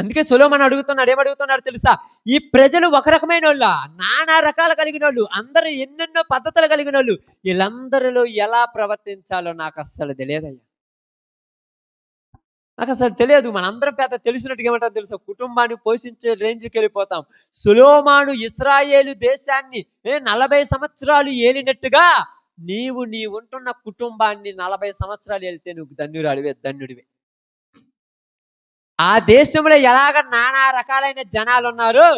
అందుకే సొలొమోను అడుగుతున్నాడు, ఏమడుగుతున్నాడు తెలుసా? ఈ ప్రజలు ఒక రకమైన వాళ్ళ, నానా రకాలు కలిగిన వాళ్ళు, అందరూ ఎన్నెన్నో పద్ధతులు కలిగిన వాళ్ళు, వీళ్ళందరిలో ఎలా ప్రవర్తించాలో నాకు అస్సలు తెలియదయ్యా. నాకు అసలు తెలియదు. మనందరం పెద్ద తెలిసినట్టుగా ఏమంటారు తెలుసా? కుటుంబాన్ని పోషించే రేంజ్కి వెళ్ళిపోతాం. సొలొమోను ఇశ్రాయేలు దేశాన్ని 40 సంవత్సరాలు ఏలినట్టుగా నీ ఉంటున్న కుటుంబాన్ని 40 సంవత్సరాలు వెళ్తే నువ్వు ధన్యుడివే. ఆ దేశంలో ఎలాగ నానా రకాలైన జనాలు ఉన్నారు,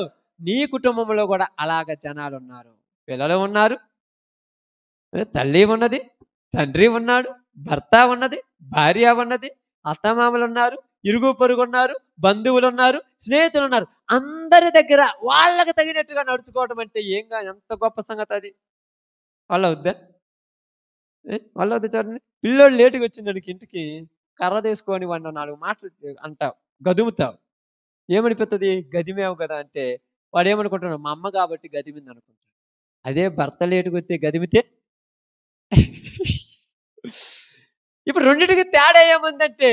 నీ కుటుంబంలో కూడా అలాగ జనాలు ఉన్నారు. పిల్లలు ఉన్నారు, తల్లి ఉన్నది, తండ్రి ఉన్నాడు, భర్త ఉన్నది, భార్య ఉన్నది, అత్తమామలు ఉన్నారు, ఇరుగు పొరుగు ఉన్నారు, బంధువులు ఉన్నారు, స్నేహితులు ఉన్నారు. అందరి దగ్గర వాళ్ళకి తగినట్టుగా నడుచుకోవడం అంటే ఎంత గొప్ప సంగతి అది. వాళ్ళ వద్దా? వాళ్ళ వద్ద చూడండి. పిల్లోడు లేటుగా వచ్చిందానికి ఇంటికి కర్ర తీసుకొని వాడిని 4 మాటలు అంటావు, గదుముతావు. ఏమనిపిస్తుంది? గదిమేవు కదా అంటే వాడు ఏమనుకుంటున్నాడు? మా అమ్మ కాబట్టి గదిమింది అనుకుంటాడు. అదే భర్త లేటుగా వస్తే గదిమితే ఇప్పుడు రెండింటికి తేడా ఏముందంటే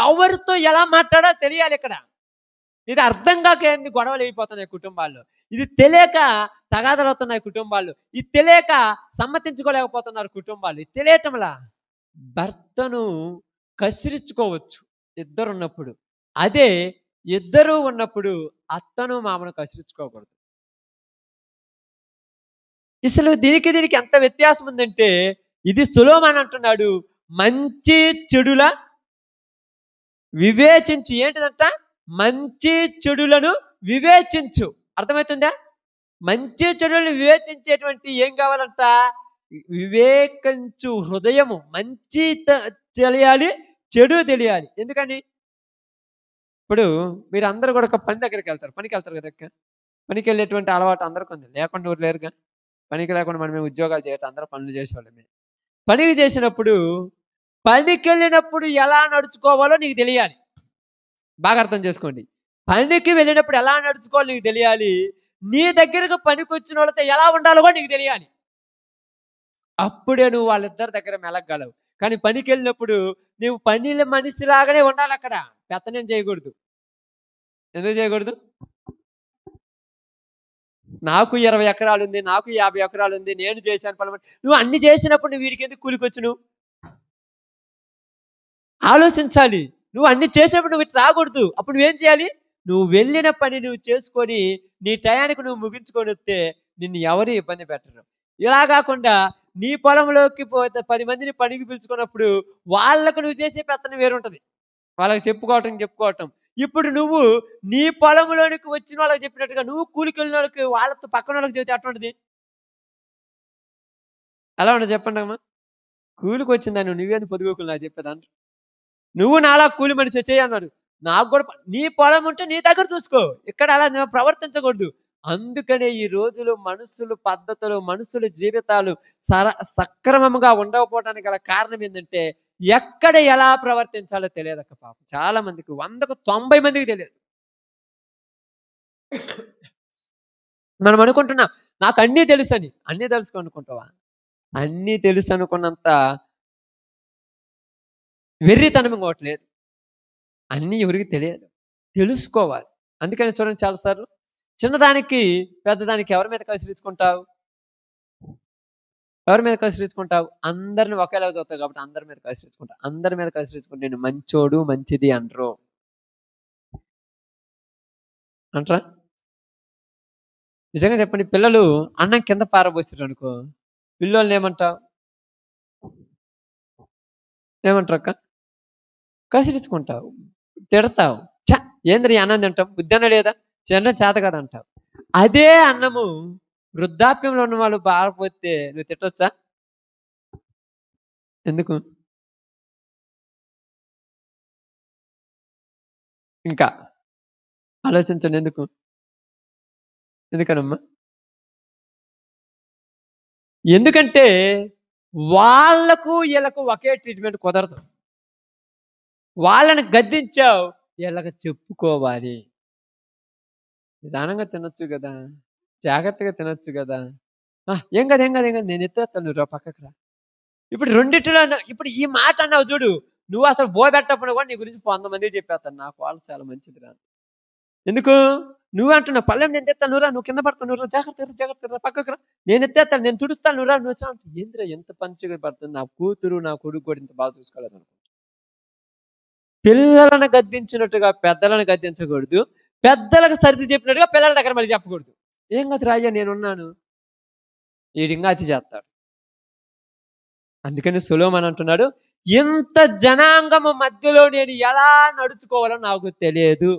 ఎవరితో ఎలా మాట్లాడో తెలియాలి ఇక్కడ. ఇది అర్థం కాక ఏంది గొడవలు అయిపోతున్నాయి కుటుంబాల్లో. ఇది తెలియక తగాదలు అవుతున్నాయి కుటుంబాల్లో. ఇది తెలియక సమ్మతించుకోలేకపోతున్నారు కుటుంబాలు. ఇది తెలియటంలా భర్తను కసిరించుకోవచ్చు ఇద్దరు ఉన్నప్పుడు. అదే ఇద్దరు ఉన్నప్పుడు అత్తను మామను కసిరించుకోకూడదు. అసలు దీనికి ఎంత వ్యత్యాసం ఉందంటే ఇది సొలొమోను అంటున్నాడు, మంచి చెడుల వివేచించు. ఏంటిదంట? మంచి చెడులను వివేచించు. అర్థమవుతుందా? మంచి చెడులను వివేచించేటువంటి ఏం కావాలంట? వివేకించు హృదయము. మంచి తెలియాలి, చెడు తెలియాలి. ఎందుకని? ఇప్పుడు మీరు అందరూ కూడా ఒక పని దగ్గరికి వెళ్తారు, పనికి వెళ్తారు కదా. పనికి వెళ్ళేటువంటి అలవాటు అందరికీ ఉంది, లేకుండా ఊరు లేరుగా. పనికి లేకుండా మనం ఉద్యోగాలు చేయటం, అందరూ పనులు చేసేవాళ్ళమే. పనికి చేసినప్పుడు పనికి వెళ్ళినప్పుడు ఎలా నడుచుకోవాలో నీకు తెలియాలి. బాగా అర్థం చేసుకోండి. పనికి వెళ్ళినప్పుడు ఎలా నడుచుకోవాలో నీకు తెలియాలి. నీ దగ్గరకు పనికి వచ్చిన వాళ్ళతో ఎలా ఉండాలో కూడా నీకు తెలియాలి. అప్పుడే నువ్వు వాళ్ళిద్దరి దగ్గర మెలగలవు. కానీ పనికి వెళ్ళినప్పుడు నువ్వు పనిల మనిషిలాగానే ఉండాలి. అక్కడ పెత్తనం చేయకూడదు. ఎందుకు చేయకూడదు? నాకు 20 ఎకరాలు ఉంది, నాకు 50 ఎకరాలు ఉంది, నేను చేశాను పని. నువ్వు అన్ని చేసినప్పుడు నువ్వు వీడికి ఎందుకు కూలికొచ్చు? నువ్వు ఆలోచించాలి. నువ్వు అన్ని చేసినప్పుడు నువ్వు ఇట్లా రాకూడదు. అప్పుడు నువ్వేం చేయాలి? నువ్వు వెళ్ళిన పని నువ్వు చేసుకొని నీ టయానికి నువ్వు ముగించుకొని వస్తే నిన్ను ఎవరు ఇబ్బంది పెట్టరు. ఇలా కాకుండా నీ పొలంలోకి పోతే 10 మందిని పనికి పిలుచుకున్నప్పుడు వాళ్ళకు నువ్వు చేసే పెత్తనం వేరుంటది. వాళ్ళకి చెప్పుకోవటం. ఇప్పుడు నువ్వు నీ పొలంలోనికి వచ్చిన వాళ్ళకి చెప్పినట్టుగా నువ్వు కూలికి వెళ్ళిన వాళ్ళకి వాళ్ళతో పక్కన వాళ్ళకి చెబితే అటువంటిది ఎలా ఉండదు చెప్పండి అమ్మా. కూలికి వచ్చిందాన్ని నువ్వేంది పొదుగుకులు నాకు చెప్పేదాన్ని. నువ్వు నాలా కూలి మనిషి వచ్చేయి అన్నాడు. నాకు కూడా నీ పొలం ఉంటే నీ దగ్గర చూసుకో, ఇక్కడ అలా ప్రవర్తించకూడదు. అందుకనే ఈ రోజులు మనుషుల పద్ధతులు, మనుషుల జీవితాలు సక్రమంగా ఉండకపోవడానికి గల కారణం ఏంటంటే ఎక్కడ ఎలా ప్రవర్తించాలో తెలియదక్క. పాపం చాలా మందికి 100కు 90 మందికి తెలియదు. మనం అనుకుంటున్నా నాకు అన్నీ తెలుసని. అన్నీ తెలుసు అనుకుంటావా? అన్నీ తెలుసు అనుకున్నంత వెర్రితనం ఇంకోట్లేదు. అన్నీ ఎవరికి తెలియదు, తెలుసుకోవాలి. అందుకని చూడండి చాలాసార్లు చిన్నదానికి పెద్దదానికి ఎవరి మీద కసిరించుకుంటావు? ఎవరి మీద కసిరించుకుంటావు? అందరిని ఒకేలాగా చూస్తావు కాబట్టి అందరి మీద కసిరించుకుంటావు. అందరి మీద కసిరించుకుంటే నేను మంచోడు మంచిది అంటారు అంటారా? నిజంగా చెప్పండి. పిల్లలు అన్నం కింద పారబోసారు అనుకో, పిల్లల్ని ఏమంటావు? ఏమంటారు అక్క? కసిరించుకుంటావు, తిడతావు. ఏంద్రీ అన్నం తింటాం, బుద్ధి లేదా, చిన్న చేత కదా అంటావు. అదే అన్నము వృద్ధాప్యంలో ఉన్న వాళ్ళు బారపోతే నువ్వు తిట్టొచ్చా? ఎందుకు? ఇంకా ఆలోచించండి. ఎందుకనమ్మా? ఎందుకంటే వాళ్లకు వీళ్ళకు ఒకే ట్రీట్మెంట్ కుదరదు. వాళ్ళని గద్దించావు, వీళ్ళకి చెప్పుకోవాలి. నిదానంగా తినొచ్చు కదా, జాగ్రత్తగా తినొచ్చు కదా. ఏం కదా నేను ఎత్తేస్తాను, నువ్వు రా పక్కకు రా. ఇప్పుడు రెండిట్లో ఇప్పుడు ఈ మాట అన్నావు చూడు, నువ్వు అసలు బోబెట్టప్పుడు కూడా నీ గురించి 100 మంది చెప్పేస్తాను, నాకు వాళ్ళు చాలా మంచిది రా. ఎందుకు? నువ్వు అంటున్నావు పళ్ళెం నేను ఎత్తాను, నువ్వురా, నువ్వు కింద పడతావు, నువ్వు జాగ్రత్త రా పక్కకు రా, నేను ఎత్తేస్తాను, నేను తుడుస్తాను, నువ్వు రా, నువ్వు ఏంద్రా ఎంత పంచుగా పడుతుంది. నా కూతురు నా కొడుకు కూడా ఇంత బాగా చూసుకోలేదు అనుకో. పిల్లలను గద్దించినట్టుగా పెద్దలను గద్దించకూడదు, పెద్దలకు సరిది చెప్పినట్టుగా పిల్లల దగ్గర మళ్ళీ చెప్పకూడదు. ఏం కాదు రాయ్యా నేనున్నాను, ఈడింగా అతి చేస్తాడు. అందుకని సొలొమోను అంటున్నాడు, ఇంత జనాంగము మధ్యలో నేను ఎలా నడుచుకోవాలో నాకు తెలియదు.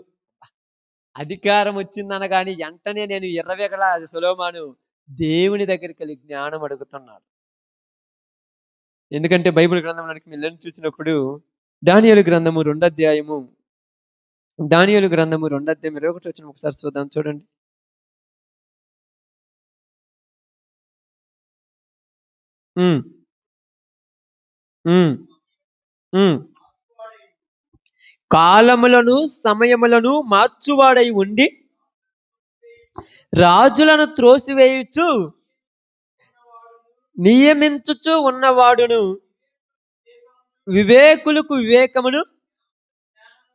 అధికారం వచ్చిందనగాని వెంటనే నేను ఎర్రవేగల సొలొమోను దేవుని దగ్గరికి వెళ్ళి జ్ఞానం అడుగుతున్నాడు. ఎందుకంటే బైబిల్ గ్రంథంలోనికి వెళ్ళి చూసినప్పుడు దానియేలు గ్రంథము 2వ అధ్యాయము, దానియేలు గ్రంథము 2వ అధ్యాయం 21 వచనం ఒకసారి చూద్దాం, చూడండి. ఉమ్, ఉమ్, ఉమ్. కాలములను సమయములను మార్చువాడై ఉండి రాజులను త్రోసివేయుచు నియమించుచు ఉన్నవాడును, వివేకులకు వివేకమును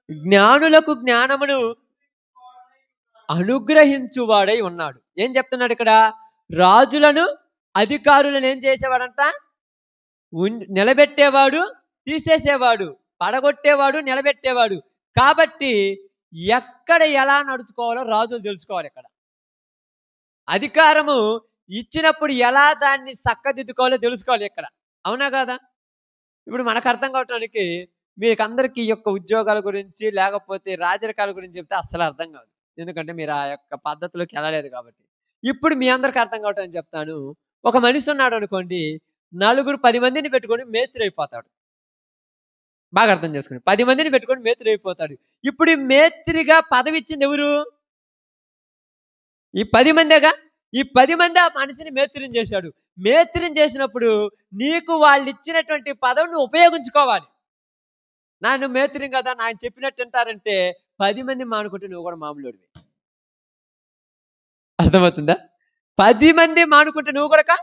జ్ఞానులకు జ్ఞానమును అనుగ్రహించువాడై ఉన్నాడు. ఏం చెప్తున్నాడు ఇక్కడ? రాజులను అధికారులను ఏం చేసేవాడంట? నిలబెట్టేవాడు, తీసేసేవాడు, పడగొట్టేవాడు, నిలబెట్టేవాడు. కాబట్టి ఎక్కడ ఎలా నడుచుకోవాలో రాజులు తెలుసుకోవాలి. ఇక్కడ అధికారము ఇచ్చినప్పుడు ఎలా దాన్ని చక్కదిద్దుకోవాలో తెలుసుకోవాలి ఇక్కడ. అవునా కదా? ఇప్పుడు మనకు అర్థం కావటానికి మీకు అందరికీ ఈ యొక్క ఉద్యోగాల గురించి లేకపోతే రాజరికాల గురించి చెప్తే అస్సలు అర్థం కాదు. ఎందుకంటే మీరు ఆ యొక్క పద్ధతిలోకి వెళ్ళలేదు కాబట్టి. ఇప్పుడు మీ అందరికి అర్థం కావటానికి చెప్తాను. ఒక మనిషి ఉన్నాడు అనుకోండి, 10 మందిని పెట్టుకొని మేస్త్రి అయిపోతాడు. బాగా అర్థం చేసుకుని 10 మందిని పెట్టుకొని మేస్త్రి అయిపోతాడు. ఇప్పుడు ఈ మేస్త్రిగా పదవి ఇచ్చింది ఎవరు? ఈ 10 మందేగా. ఈ 10 మంది ఆ మనిషిని మేస్త్రిని చేశాడు. మేస్త్రిని చేసినప్పుడు నీకు వాళ్ళు ఇచ్చినటువంటి పదవిని ఉపయోగించుకోవాలి. నన్ను మేస్త్రిని కదా, ఆయన చెప్పినట్టు వింటారంటే 10 మంది మానుకుంటే నువ్వు కూడా మామూలుడివి. అర్థమవుతుందా? 10 మంది మానుకుంటే నువ్వు కూడా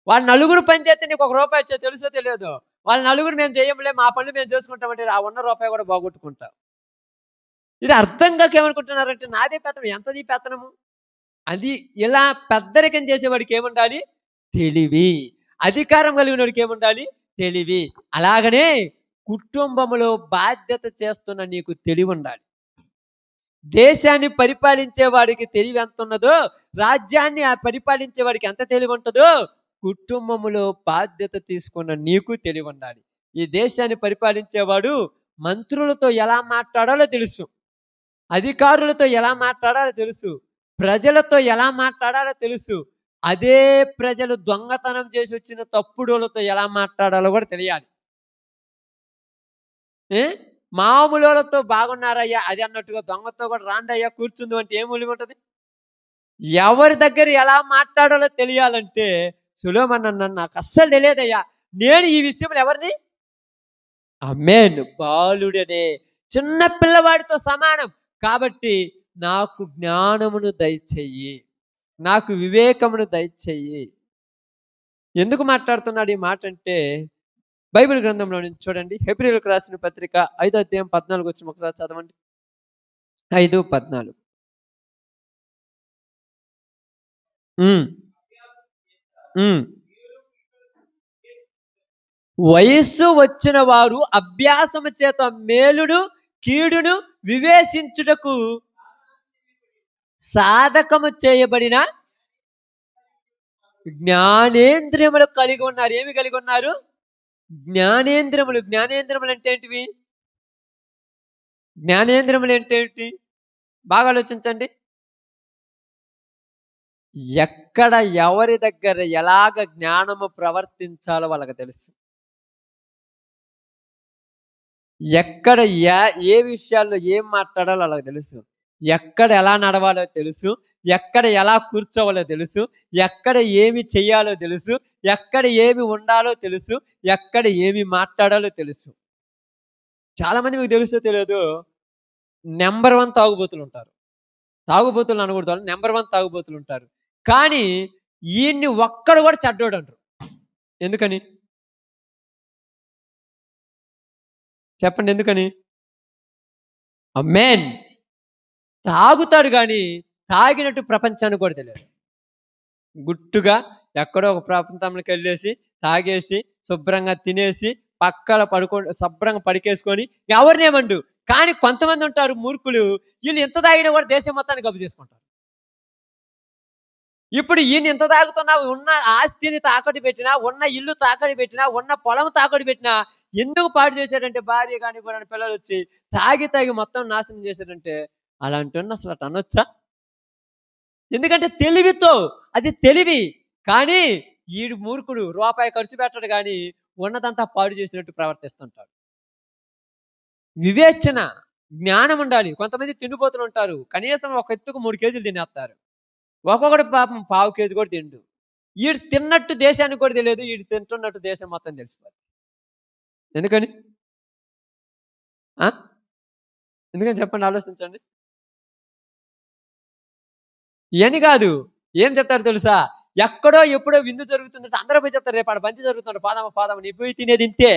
వాళ్ళు 9 పని చేస్తే నీకు 1 రూపాయి వచ్చే తెలుసో తెలియదు. వాళ్ళు 9 మేము చేయములే, మా పనులు మేము చేసుకుంటామంటే ఆ 1 రూపాయి కూడా బాగొట్టుకుంటావు. ఇది అర్థం కాక ఏమనుకుంటున్నారంటే నాదే పెత్తనం. ఎంత నీ పెత్తనము? అది ఇలా పెద్దరికం చేసేవాడికి ఏముండాలి? తెలివి. అధికారం కలిగిన వాడికి ఏముండాలి? తెలివి. అలాగనే కుటుంబంలో బాధ్యత చేస్తున్న నీకు తెలివి ఉండాలి. దేశాన్ని పరిపాలించే వాడికి తెలివి ఎంత ఉన్నదో, రాజ్యాన్ని పరిపాలించే వాడికి ఎంత తెలివి ఉంటుందో, కుటుంబంలో బాధ్యత తీసుకున్న నీకు తెలివి ఉండాలి. ఈ దేశాన్ని పరిపాలించేవాడు మంత్రులతో ఎలా మాట్లాడాలో తెలుసు, అధికారులతో ఎలా మాట్లాడాలో తెలుసు, ప్రజలతో ఎలా మాట్లాడాలో తెలుసు. అదే ప్రజలు దొంగతనం చేసి వచ్చిన తప్పుడోళ్ళతో ఎలా మాట్లాడాలో కూడా తెలియాలి. మామూలుతో బాగున్నారయ్యా అది అన్నట్టుగా దొంగతో కూడా రాండయ్యా కూర్చుంది అంటే ఏం మూల్యం ఉంటుంది? ఎవరి దగ్గర ఎలా మాట్లాడాలో తెలియాలంటే సొలొమోను అన్నాడు, నాకు అస్సలు తెలియదయ్యా, నేను ఈ విషయంలో ఎవరిని ఆమేన్ బాలుడనే చిన్న పిల్లవాడితో సమానం. కాబట్టి నాకు జ్ఞానమును దయచెయ్యి, నాకు వివేకమును దయచెయ్యి. ఎందుకు మాట్లాడుతున్నాడు ఈ మాట అంటే బైబిల్ గ్రంథంలో నుంచి చూడండి. హెబ్రీయులకు రాసిన పత్రిక 5వ అధ్యాయం 14 వచ్చి ఒకసారి చదవండి. 5:14. వయస్సు వచ్చిన వారు అభ్యాసము చేత మేలును కీడును వివేచించుటకు సాధకము చేయబడిన జ్ఞానేంద్రియములు కలిగి ఉన్నారు. ఏమి కలిగి ఉన్నారు? జ్ఞానేంద్రియములు. జ్ఞానేంద్రియములు అంటే ఏంటివి? జ్ఞానేంద్రియములు అంటే ఏంటి? బాగా ఆలోచించండి. ఎక్కడ ఎవరి దగ్గర ఎలాగ జ్ఞానము ప్రవర్తించాలో వాళ్ళకి తెలుసు. ఎక్కడ ఏ విషయాల్లో ఏం మాట్లాడాలో వాళ్ళకి తెలుసు. ఎక్కడ ఎలా నడవాలో తెలుసు, ఎక్కడ ఎలా కూర్చోవాలో తెలుసు, ఎక్కడ ఏమి చెయ్యాలో తెలుసు, ఎక్కడ ఏమి ఉండాలో తెలుసు, ఎక్కడ ఏమి మాట్లాడాలో తెలుసు. చాలా మంది మీకు తెలుసో తెలియదు, నెంబర్ 1 తాగుబోతులు ఉంటారు. తాగుబోతులు అనకూడదు, నెంబర్ 1 తాగుబోతులు ఉంటారు. కానీ ఈయన్ని ఒక్కడు కూడా చెడ్డోడు అంటారు. ఎందుకని చెప్పండి? ఎందుకని? ఆమేన్. తాగుతాడు కానీ తాగినట్టు ప్రపంచానికి కూడా తెలియదు. గుట్టుగా ఎక్కడో ఒక ప్రాంతంలోకి వెళ్ళేసి తాగేసి శుభ్రంగా తినేసి పక్కల శుభ్రంగా పడికేసుకొని ఎవరినేమండు. కానీ కొంతమంది ఉంటారు మూర్ఖులు, వీళ్ళు ఎంత తాగినా కూడా దేశం మొత్తాన్ని గబ్బు చేసుకుంటారు. ఇప్పుడు ఈయన ఎంత తాగుతున్నా, ఉన్న ఆస్తిని తాకట్టు పెట్టినా, ఉన్న ఇల్లు తాకట్టు పెట్టినా, ఉన్న పొలం తాకట్టు పెట్టినా ఎందుకు పాడు చేశాడంటే భార్య కానీ పిల్లలు వచ్చి తాగి మొత్తం నాశనం చేశాడంటే అలాంటి అసలు అటు అనొచ్చా? ఎందుకంటే తెలివితో అది తెలివి. కానీ ఈడు మూర్ఖుడు రూపాయి ఖర్చు పెట్టడు గాని ఉన్నదంతా పాడు చేసినట్టు ప్రవర్తిస్తుంటాడు. వివేచన, జ్ఞానం ఉండాలి. కొంతమంది తిండిపోతులు ఉంటారు. కనీసం ఒక ఎత్తుకు 3 కేజీలు తినేస్తారు. ఒక్కొక్కడు పాపం పావు కేజీ కూడా తిండు. ఈడు తిన్నట్టు దేశానికి కూడా తెలియదు. ఈడు తింటున్నట్టు దేశం మొత్తం తెలిసిపోద్ది. ఎందుకని? ఆ? ఎందుకని చెప్పండి, ఆలోచించండి. ఇయని కాదు. ఏం చెప్తారు తెలుసా? ఎక్కడో ఎప్పుడో విందు జరుగుతుందంటే అందరూ పోయి చెప్తారు, రేపు ఆడ బంతి జరుగుతుంది, పోదామా పోదామా, నీ పోయి తినేది ఇంతే.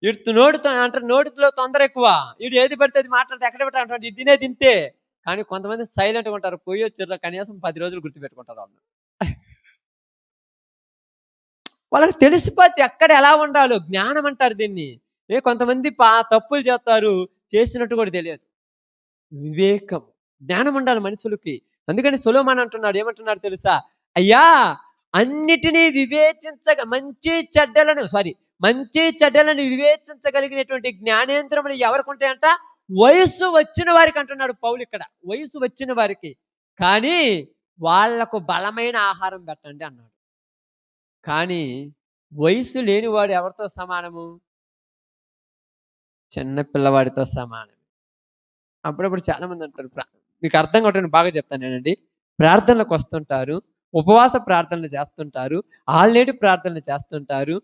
ఈడు నోటితో అంటే నోటిలో తొందర ఎక్కువ. ఈడు ఏది పడితే అది మాట్లాడితే ఎక్కడ పెట్టా అంటాడు, ఇది తినేది ఇంతే. కానీ కొంతమంది సైలెంట్గా ఉంటారు. పోయి వచ్చారు కనీసం 10 రోజులు గుర్తుపెట్టుకుంటారు వాళ్ళు. వాళ్ళకి తెలిసిపోద్ది ఎక్కడ ఎలా ఉండాలో. జ్ఞానం అంటారు దీన్ని. కొంతమంది తప్పులు చేస్తారు, చేసినట్టు కూడా తెలియదు. వివేకం, జ్ఞానం ఉండాలి మనుషులకి. అందుకని సొలొమోను అంటున్నాడు, ఏమంటున్నాడు తెలుసా? అయ్యా, అన్నిటినీ మంచి చెడ్డలను వివేచించగలిగినటువంటి జ్ఞానేంద్రములు ఎవరికి ఉంటాయంట? వయస్సు వచ్చిన వారికి అంటున్నాడు పౌలు ఇక్కడ. వయస్సు వచ్చిన వారికి. కానీ వాళ్లకు బలమైన ఆహారం పెట్టండి అన్నాడు. కానీ వయసు లేనివాడు ఎవరితో సమానము? చిన్న పిల్లవాడితో సమానం. అప్పుడప్పుడు చాలా మంది అంటారు, మీకు అర్థం కావట్లేదు, బాగా చెప్తానేనండి. ప్రార్థనలకు వస్తుంటారు, ఉపవాస ప్రార్థనలు చేస్తుంటారు, ఆల్రెడీ ప్రార్థనలు చేస్తుంటారు,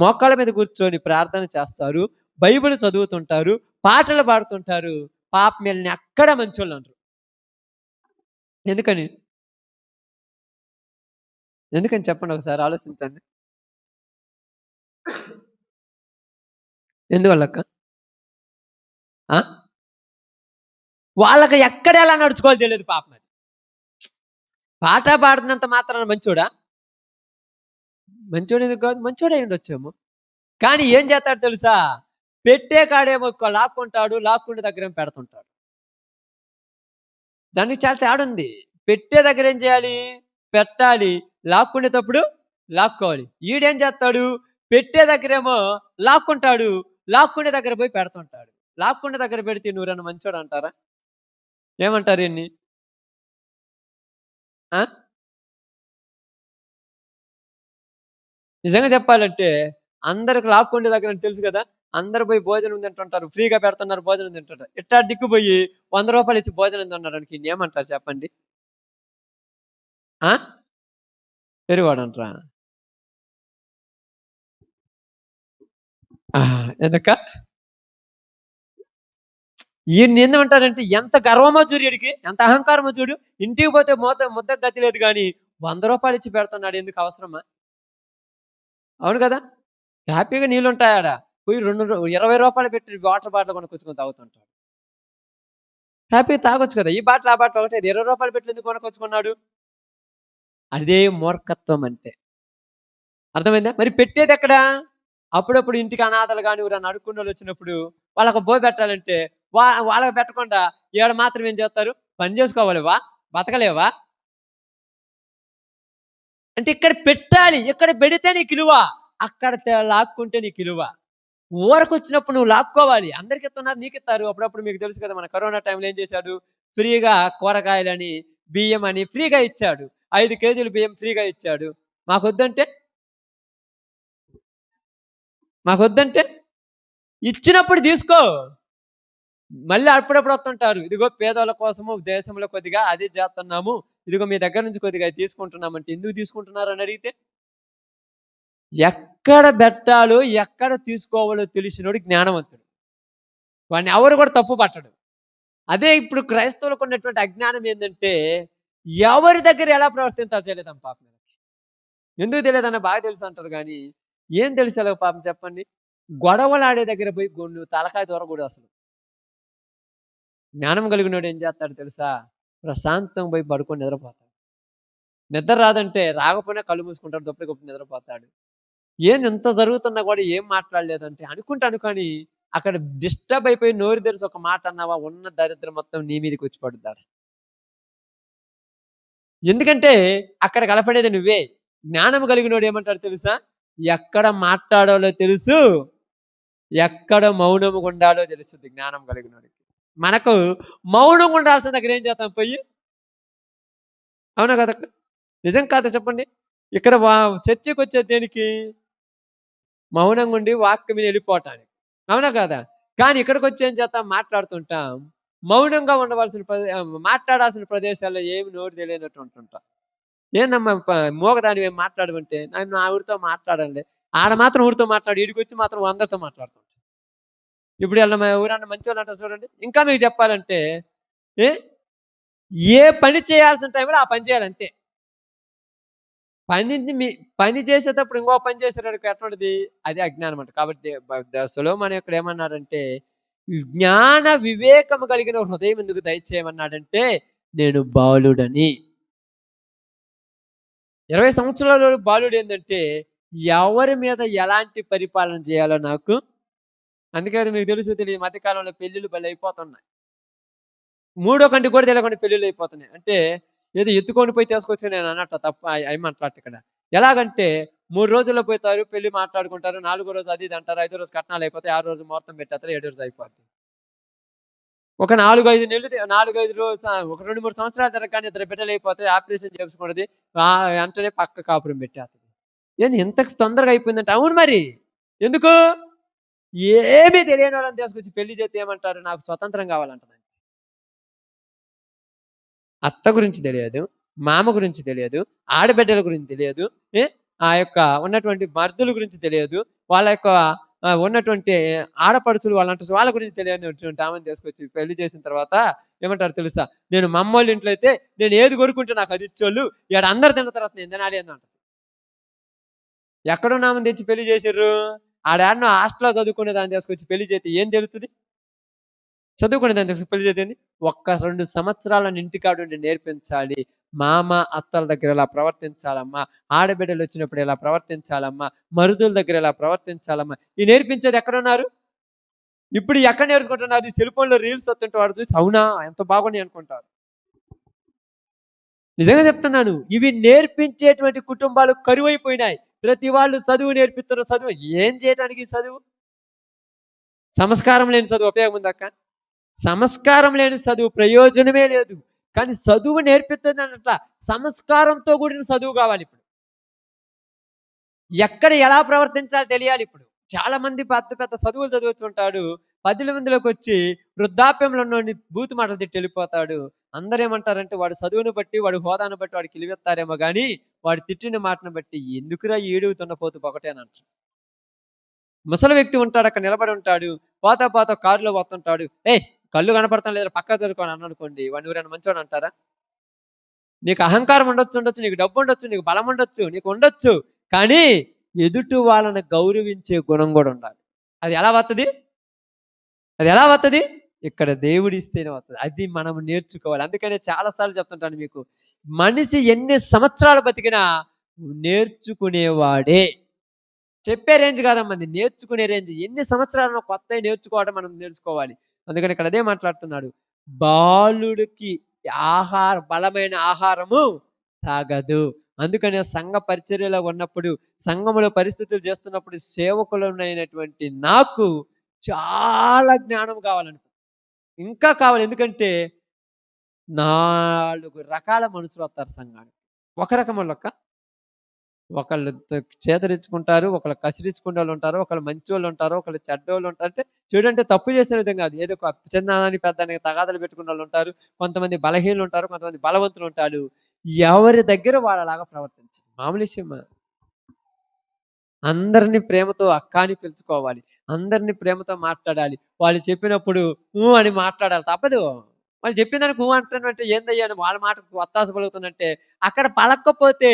మోకాళ్ళ మీద కూర్చొని ప్రార్థన చేస్తారు, బైబిల్ చదువుతుంటారు, పాటలు పాడుతుంటారు. పాపం వీళ్ళని అక్కడ మంచోళ్ళు అంటారు. ఎందుకని? చెప్పండి, ఒకసారి ఆలోచించండి. ఎందువల్లక్క? వాళ్ళకి ఎక్కడ ఎలా నడుచుకోవాలి తెలియదు పాపం. అది పాట పాడుతున్నంత మాత్రాన మంచోడా? మంచోడు ఎందుకు కాదు? మంచోడే ఉండొచ్చేమో. కానీ ఏం చేస్తాడు తెలుసా? పెట్టే కాడేమో లాక్కుంటాడు, లాక్కుండే దగ్గర ఏమో పెడుతుంటాడు. దానికి చాలా తేడా ఉంది. పెట్టే దగ్గర ఏం చేయాలి? పెట్టాలి. లాక్కునేటప్పుడు లాక్కోవాలి. ఈడేం చేస్తాడు? పెట్టే దగ్గరేమో లాక్కుంటాడు, లాక్కుండే దగ్గర పోయి పెడుతుంటాడు. లాక్కుండే దగ్గర పెడితే నువ్వు మంచోడు అంటారా? ఏమంటారు ఈయన్ని? నిజంగా చెప్పాలంటే అందరికి లాక్కుండే దగ్గర తెలుసు కదా, అందరు పోయి భోజనం తింటుంటారు, ఫ్రీగా పెడుతున్నారు, భోజనం తింటుంటారు. ఇట్టా దిక్కుపోయి 100 రూపాయలు ఇచ్చి భోజనం తిన్నాడానికి ఏమంటారు చెప్పండి? పెరివాడు అంటారా? ఎందుక ఈయన్ని ఏందంటారంటే ఎంత గర్వమో చూడు, వీడికి ఎంత అహంకారమో చూడు. ఇంటికి పోతే ముద్ద గతి లేదు కానీ 100 రూపాయలు ఇచ్చి పెడుతున్నాడు, ఎందుకు అవసరమా? అవును కదా. హ్యాపీగా నీళ్ళుంటాయాడ, పోయి 20 రూపాయలు పెట్టి వాటర్ బాటిల్ కొనుక్కొచ్చుకొని తాగుతుంటాడు. హ్యాపీగా తాగొచ్చు కదా. ఈ బాటిల్ ఆ బాటిల్ ఒకటే 20 రూపాయలు పెట్టి ఎందుకు కొనుక్కొచ్చుకున్నాడు? అదే మూర్ఖత్వం అంటే. అర్థమైందా? మరి పెట్టేది ఎక్కడ? అప్పుడప్పుడు ఇంటికి అనాథలు కానీ ఎవరైనా అడుక్కున్న వాళ్ళు వచ్చినప్పుడు వాళ్ళకు బోయి పెట్టాలంటే వాళ్ళకి పెట్టకుండా ఈడ మాత్రం ఏం చేస్తారు? పని చేసుకోవాలివా, బతకలేవా అంటే ఇక్కడ పెట్టాలి. ఇక్కడ పెడితే నీకు విలువ, అక్కడ లాక్కుంటే నీకు విలువ. ఊరకు వచ్చినప్పుడు నువ్వు లాక్కోవాలి. అందరికి ఇస్తున్నారు, నీకు ఇస్తారు. అప్పుడప్పుడు మీకు తెలుసు కదా, మన కరోనా టైంలో ఏం చేశాడు? ఫ్రీగా కూరగాయలని, బియ్యం అని ఫ్రీగా ఇచ్చాడు. 5 కేజీలు బియ్యం ఫ్రీగా ఇచ్చాడు. మాకొద్దంటే ఇచ్చినప్పుడు తీసుకో. మళ్ళీ అప్పుడప్పుడు వస్తుంటారు, ఇదిగో పేదోళ్ళ కోసము దేశంలో కొద్దిగా అది చేస్తున్నాము, ఇదిగో మీ దగ్గర నుంచి కొద్దిగా తీసుకుంటున్నామంటే ఎందుకు తీసుకుంటున్నారు అని అడిగితే, ఎక్కడ పెట్టాలో ఎక్కడ తీసుకోవాలో తెలిసినోడు జ్ఞానవంతుడు. వాడిని ఎవరు కూడా తప్పు పట్టడు. అదే ఇప్పుడు క్రైస్తవులకు ఉన్నటువంటి అజ్ఞానం ఏంటంటే ఎవరి దగ్గర ఎలా ప్రవర్తించాలో తెలియదు పాపం. ఎందుకు తెలియదన్న బాగా తెలుసు అంటారు, కానీ ఏం తెలిసేలా పాపం చెప్పండి. గొడవలు ఆడే దగ్గర పోయి నువ్వు తలకాయ దూరకూడదు. అసలు జ్ఞానం కలిగినోడు ఏం చేస్తాడు తెలుసా? ప్రశాంతం పోయి పడుకొని నిద్రపోతాడు. నిద్ర రాదంటే రాకపోయినా కళ్ళు మూసుకుంటాడు, దుప్పటి కప్పుకొని నిద్రపోతాడు. ఏం ఎంత జరుగుతున్నా కూడా ఏం మాట్లాడలేదంటే అనుకుంటాను, కానీ అక్కడ డిస్టర్బ్ అయిపోయి నోరు తెరిచి ఒక మాట అన్నావా, ఉన్న దరిద్రం మొత్తం నీ మీదకి వచ్చి పడుతాడు. ఎందుకంటే అక్కడ కలపడేది నువ్వే. జ్ఞానం కలిగినోడు ఏమంటాడు తెలుసా? ఎక్కడ మాట్లాడాలో తెలుసు, ఎక్కడ మౌనము ఉండాలో తెలుస్తుంది జ్ఞానం కలిగినోడికి. మనకు మౌనంగా ఉండాల్సిన దగ్గర ఏం చేస్తాం? పోయి అవునా కదా? నిజం కాదా చెప్పండి? ఇక్కడ చర్చికి వచ్చేది దేనికి? మౌనంగా ఉండి వాక్యం విని వెళ్ళిపోవటానికి. అవునా కాదా? కానీ ఇక్కడికి వచ్చి ఏం చేస్తాం? మాట్లాడుతుంటాం. మౌనంగా ఉండవలసిన మాట్లాడాల్సిన ప్రదేశాల్లో ఏమి నోరు తెలియనట్టు ఉంటుంటాం. ఏందమ్మా మూగదానివి ఏం మాట్లాడమంటే, నేను ఆవిడతో మాట్లాడండి. ఆడ మాత్రం ఊరితో మాట్లాడు, ఈడికొచ్చి మాత్రం అందరితో మాట్లాడుతుంటా. ఇప్పుడు ఎవరన్నా మంచోళ్ళు అంటారు చూడండి. ఇంకా మీకు చెప్పాలంటే ఏ ఏ పని చేయాల్సిన టైంలో ఆ పని చేయాలి అంతే. పనిని మీ పని చేసేటప్పుడు ఇంకో పని చేసేటోడికి ఎటువంటిది? అది అజ్ఞానం అంట. కాబట్టి సొలొమోను ఇక్కడ ఏమన్నాడంటే, జ్ఞాన వివేకము కలిగిన హృదయం ఎందుకు దయచేయమన్నాడంటే, నేను బాలుడని. 20 సంవత్సరాల బాలుడేందంటే, ఎవరి మీద ఎలాంటి పరిపాలన చేయాలో నాకు అందుకే కదా మీకు తెలుసో తెలియదో ఈ మధ్య కాలంలో పెళ్ళిళ్ళు భలే అయిపోతున్నాయి. మూడో కంటికి కూడా తెలవకుండా పెళ్ళిళ్ళు అయిపోతున్నాయి. అంటే ఏదో ఎత్తుకొని పోయి తీసుకొచ్చి నేను అన్నట్ట తప్ప అయి మాట్లాడట ఇక్కడ. ఎలాగంటే 3 రోజుల్లో పోతారు, పెళ్లి మాట్లాడుకుంటారు. 4గో రోజు అది ఇది అంటారు. 5దో రోజు కట్నాలు అయిపోతాయి. 6 రోజు ముహూర్తం పెట్టేస్తారు. 7 రోజు అయిపోద్ది. ఒక 4, 5 నెలలు 4, 5 రోజు ఒక 2, 3 సంవత్సరాలు తిరగగానే ఇద్దరు బిడ్డలు అయిపోతాయి. ఆపరేషన్ చేపించుకున్నది వెంటనే పక్క కాపురం పెట్టేస్తది. ఏంది ఇంత తొందరగా అయిపోయిందంటే అవును మరి. ఎందుకు? ఏమీ తెలియని వాళ్ళని తీసుకొచ్చి పెళ్లి చేస్తే ఏమంటారు? నాకు స్వతంత్రం కావాలంటది. అత్త గురించి తెలియదు, మామ గురించి తెలియదు, ఆడబిడ్డల గురించి తెలియదు, ఏ ఆ యొక్క ఉన్నటువంటి మరుదుల గురించి తెలియదు, వాళ్ళ యొక్క ఉన్నటువంటి ఆడపడుచులు వాళ్ళంటారు వాళ్ళ గురించి తెలియనటువంటి ఆమెను తీసుకొచ్చి పెళ్లి చేసిన తర్వాత ఏమంటారు తెలుసా? నేను మా అమ్మోళ్ళ ఇంట్లో అయితే నేను ఏది కోరుకుంటే నాకు అది ఇచ్చోళ్ళు, ఇక్కడ అందరు తిన్న తర్వాత నేను తినాలి అని అంటారు. ఎక్కడున్నామని తెచ్చి పెళ్లి చేసిర్రు? ఆడాడనో హాస్టల్లో చదువుకునే దాన్ని తీసుకొచ్చి పెళ్లి చేస్తే ఏం తెలుస్తుంది? చదువుకునే దాన్ని తీసుకొచ్చి పెళ్లి చేస్తే ఒక్క 2 సంవత్సరాలను ఇంటికాడుండి నేర్పించాలి. మామ, అత్తల దగ్గర ఇలా ప్రవర్తించాలమ్మా, ఆడబిడ్డలు వచ్చినప్పుడు ఇలా ప్రవర్తించాలమ్మా, మరుదుల దగ్గర ఇలా ప్రవర్తించాలమ్మా. ఈ నేర్పించేది ఎక్కడున్నారు? ఇప్పుడు ఎక్కడ నేర్చుకుంటున్నారు? ఈ సెల్ ఫోన్‌లో రీల్స్ వస్తుంటే వాడు చూసి అవునా ఎంత బాగున్నాయి అనుకుంటారు. నిజంగా చెప్తున్నాను. ఇవి నేర్పించేటువంటి కుటుంబాలు కరువైపోయినాయి. ప్రతి వాళ్ళు చదువు నేర్పిస్తున్నారు. చదువు ఏం చేయడానికి ఈ చదువు? సంస్కారం లేని చదువు ఉపయోగం ఉందక్క? సంస్కారం లేని చదువు ప్రయోజనమే లేదు. కానీ చదువు నేర్పిస్తుందనట్ల సంస్కారంతో కూడిన చదువు కావాలి ఇప్పుడు. ఎక్కడ ఎలా ప్రవర్తించాలో తెలియాలి ఇప్పుడు. చాలా మంది పెద్ద పెద్ద చదువులు చదువుతుంటాడు. 10 మందిలోకి వచ్చి వృద్ధాప్యంలో ఉన్నోడిని బూతు మాటలు తిట్టి వెళ్ళిపోతాడు. అందరూ ఏమంటారంటే వాడు చదువును బట్టి, వాడి హోదాను బట్టి వాడికి ఇలువెత్తారేమో గాని, వాడు తిట్టిన మాటను బట్టి ఎందుకురా ఈడుగు దున్నపోతు ఒకటేనంటారు. ముసలి వ్యక్తి ఉంటాడు అక్కడ నిలబడి ఉంటాడు. పోతా పోతా కారులో పోతుంటాడు. ఏయ్ కళ్ళు కనపడతాం లేదా పక్క జరుకోని అన్నాడుకోండి. వాడిని ఎవరైనా మంచోడు అంటారా? నీకు అహంకారం ఉండొచ్చు, నీకు డబ్బు ఉండొచ్చు, నీకు బలం ఉండొచ్చు, నీకు ఉండొచ్చు. కానీ ఎదుటి వాళ్ళని గౌరవించే గుణం కూడా ఉండాలి. అది ఎలా వత్తది? అది ఎలా వత్తది? ఇక్కడ దేవుడిస్తేనే వత్తది. అది మనం నేర్చుకోవాలి. అందుకనే చాలా సార్లు చెప్తుంటాను మీకు. మనిషి ఎన్ని సంవత్సరాలు బతికినా నేర్చుకునేవాడే. చెప్పే రేంజ్ కాదమ్మా అది నేర్చుకునే రేంజ్. ఎన్ని సంవత్సరాలను కొత్తవి నేర్చుకోవడం మనం నేర్చుకోవాలి. అందుకని ఇక్కడ అదే మాట్లాడుతున్నాడు. బాలుడికి బలమైన ఆహారము తాగదు. అందుకనే సంఘ పరిచర్యలో ఉన్నప్పుడు, సంఘములో పరిస్థితులు చేస్తున్నప్పుడు సేవకులమైనటువంటి నాకు చాలా జ్ఞానం కావాలనుకుంది. ఇంకా కావాలి. ఎందుకంటే 4 రకాల మనుషులు వస్తారు సంఘానికి. ఒక రకమోళ్ళక్క ఒకళ్ళు చేదరించుకుంటారు, ఒకళ్ళు కసిరించుకునేవాళ్ళు ఉంటారు, ఒకళ్ళు మంచోళ్ళు ఉంటారు, ఒకళ్ళు చెడ్డోళ్ళు ఉంటారు. అంటే చెడు అంటే తప్పు చేసే విధంగా కాదు. ఏదో ఒక చిన్నదానికి పెద్దానికి తగాదాలు పెట్టుకున్నోళ్ళు ఉంటారు. కొంతమంది బలహీనులు ఉంటారు, కొంతమంది బలవంతులు ఉంటారు. ఎవరి దగ్గర వాళ్ళలాగా ప్రవర్తించాలి. మామూలు విషయమా? అందరిని ప్రేమతో అక్క అని పిలుచుకోవాలి. అందరిని ప్రేమతో మాట్లాడాలి. వాళ్ళు చెప్పినప్పుడు అని మాట్లాడాలి. తప్పదు. వాళ్ళు చెప్పిన దానికి అంటానంటే ఏందయ్యా అని వాళ్ళ మాటకు ఒత్తాస పలుకుతున్నట్టే అక్కడ పలక్కపోతే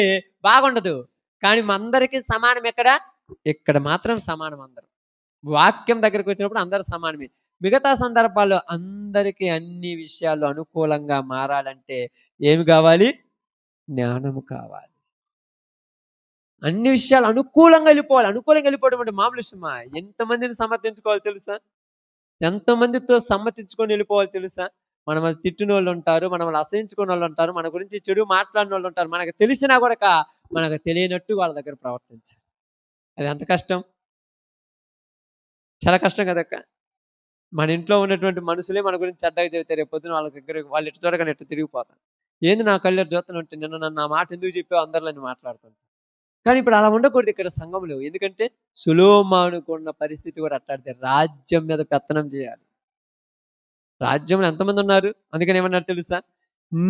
బాగుండదు. కానీ అందరికీ సమానం ఎక్కడ? ఇక్కడ మాత్రం సమానం అందరూ. వాక్యం దగ్గరికి వచ్చినప్పుడు అందరూ సమానమే. మిగతా సందర్భాల్లో అందరికీ అన్ని విషయాల్లో అనుకూలంగా మారాలంటే ఏమి కావాలి? జ్ఞానము కావాలి. అన్ని విషయాలు అనుకూలంగా వెళ్ళిపోవాలి. అనుకూలంగా వెళ్ళిపోవడం అంటే మామూలు విషయమా? ఎంతమందిని సమర్థించుకోవాలి తెలుసా? ఎంతమందితో సమ్మతించుకొని వెళ్ళిపోవాలి తెలుసా? మనల్ని తిట్టినోళ్ళు ఉంటారు, మనల్ని అసహించుకున్న వాళ్ళు ఉంటారు, మన గురించి చెడు మాట్లాడిన వాళ్ళు ఉంటారు. మనకు తెలిసినా కూడా మనకు తెలియనట్టు వాళ్ళ దగ్గర ప్రవర్తించాలి. అది ఎంత కష్టం? చాలా కష్టం కదక్క. మన ఇంట్లో ఉన్నటువంటి మనుషులే మన గురించి చెడ్డగా చెబితే రేపు పొద్దున వాళ్ళ దగ్గర వాళ్ళు ఎటు చూడగానే ఎటు తిరిగిపోతారు. ఏంది నా కళ్ళెరు చూస్తున్నట్టు నిన్న నన్ను ఆ మాట ఎందుకు చెప్పావు అందరిలో అని మాట్లాడుతాను. కానీ ఇప్పుడు అలా ఉండకూడదు ఇక్కడ సంఘంలో. ఎందుకంటే సులోమానుకున్న పరిస్థితి కూడా అట్టాడితే రాజ్యం మీద పెత్తనం చేయాలి. రాజ్యంలో ఎంతమంది ఉన్నారు? అందుకని ఏమన్నారు తెలుసా?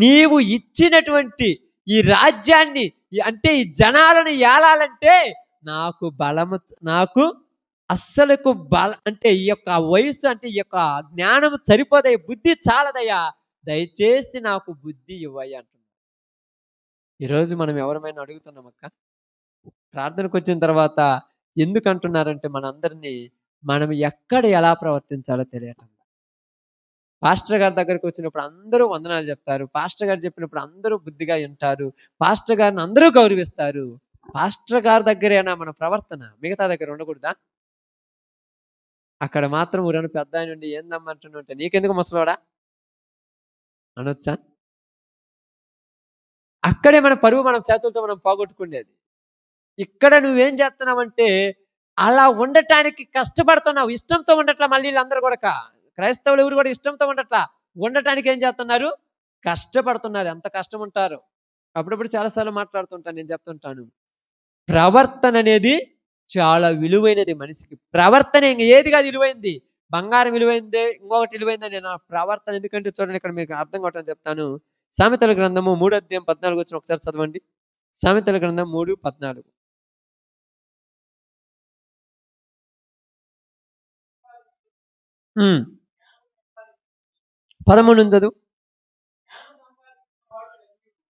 నీవు ఇచ్చినటువంటి ఈ రాజ్యాన్ని అంటే ఈ జనాలను ఏలాలంటే నాకు అస్సలకు అంటే ఈ యొక్క వయస్సు అంటే ఈ యొక్క జ్ఞానం సరిపోదయ్యా, బుద్ధి చాలదయ్యా, దయచేసి నాకు బుద్ధి ఇవ్వయ్యా అంటున్నాడు. ఈరోజు మనం ఎవరమైనా అడుగుతున్నాం అక్క, ప్రార్థనకు వచ్చిన తర్వాత ఎందుకు అంటున్నారంటే మనందరినీ మనం ఎక్కడ ఎలా ప్రవర్తించాలో తెలియటం. పాస్టర్ గారి దగ్గరికి వచ్చినప్పుడు అందరూ వందనాలు చెప్తారు, పాస్టర్ గారు చెప్పినప్పుడు అందరూ బుద్ధిగా వింటారు, పాస్టర్ గారిని అందరూ గౌరవిస్తారు. పాస్టర్ గారి దగ్గరేనా మన ప్రవర్తన? మిగతా దగ్గర ఉండకూడదా? అక్కడ మాత్రం ఊరని పెద్ద ఆయన నుండి ఏందమ్మంటుంటే నీకెందుకు ముసలోడా అనొచ్చా? అక్కడే మన పరువు మనం చేతులతో మనం పోగొట్టుకునేది. ఇక్కడ నువ్వేం చేస్తున్నావంటే అలా ఉండటానికి కష్టపడుతున్నావు, ఇష్టంతో ఉండట్లా. మళ్ళీ వీళ్ళందరూ కూడా క్రైస్తవులు ఎవరు కూడా ఇష్టంతో ఉండట్లా, ఉండటానికి ఏం చేస్తున్నారు? కష్టపడుతున్నారు. ఎంత కష్టం ఉంటారు. అప్పుడప్పుడు చాలాసార్లు మాట్లాడుతుంటాను, నేను చెప్తుంటాను, ప్రవర్తన అనేది చాలా విలువైనది మనిషికి. ప్రవర్తన ఏది కాదు విలువైంది, బంగారం విలువైందే, ఇంకొకటి విలువైందే. నేను ప్రవర్తన ఎందుకంటే చూడండి, ఇక్కడ మీకు అర్థం కావటం చెప్తాను. సామెతల గ్రంథము 3:14 వచ్చిన ఒకసారి చదవండి. సామెతల గ్రంథం 3:14. 13 చదువు.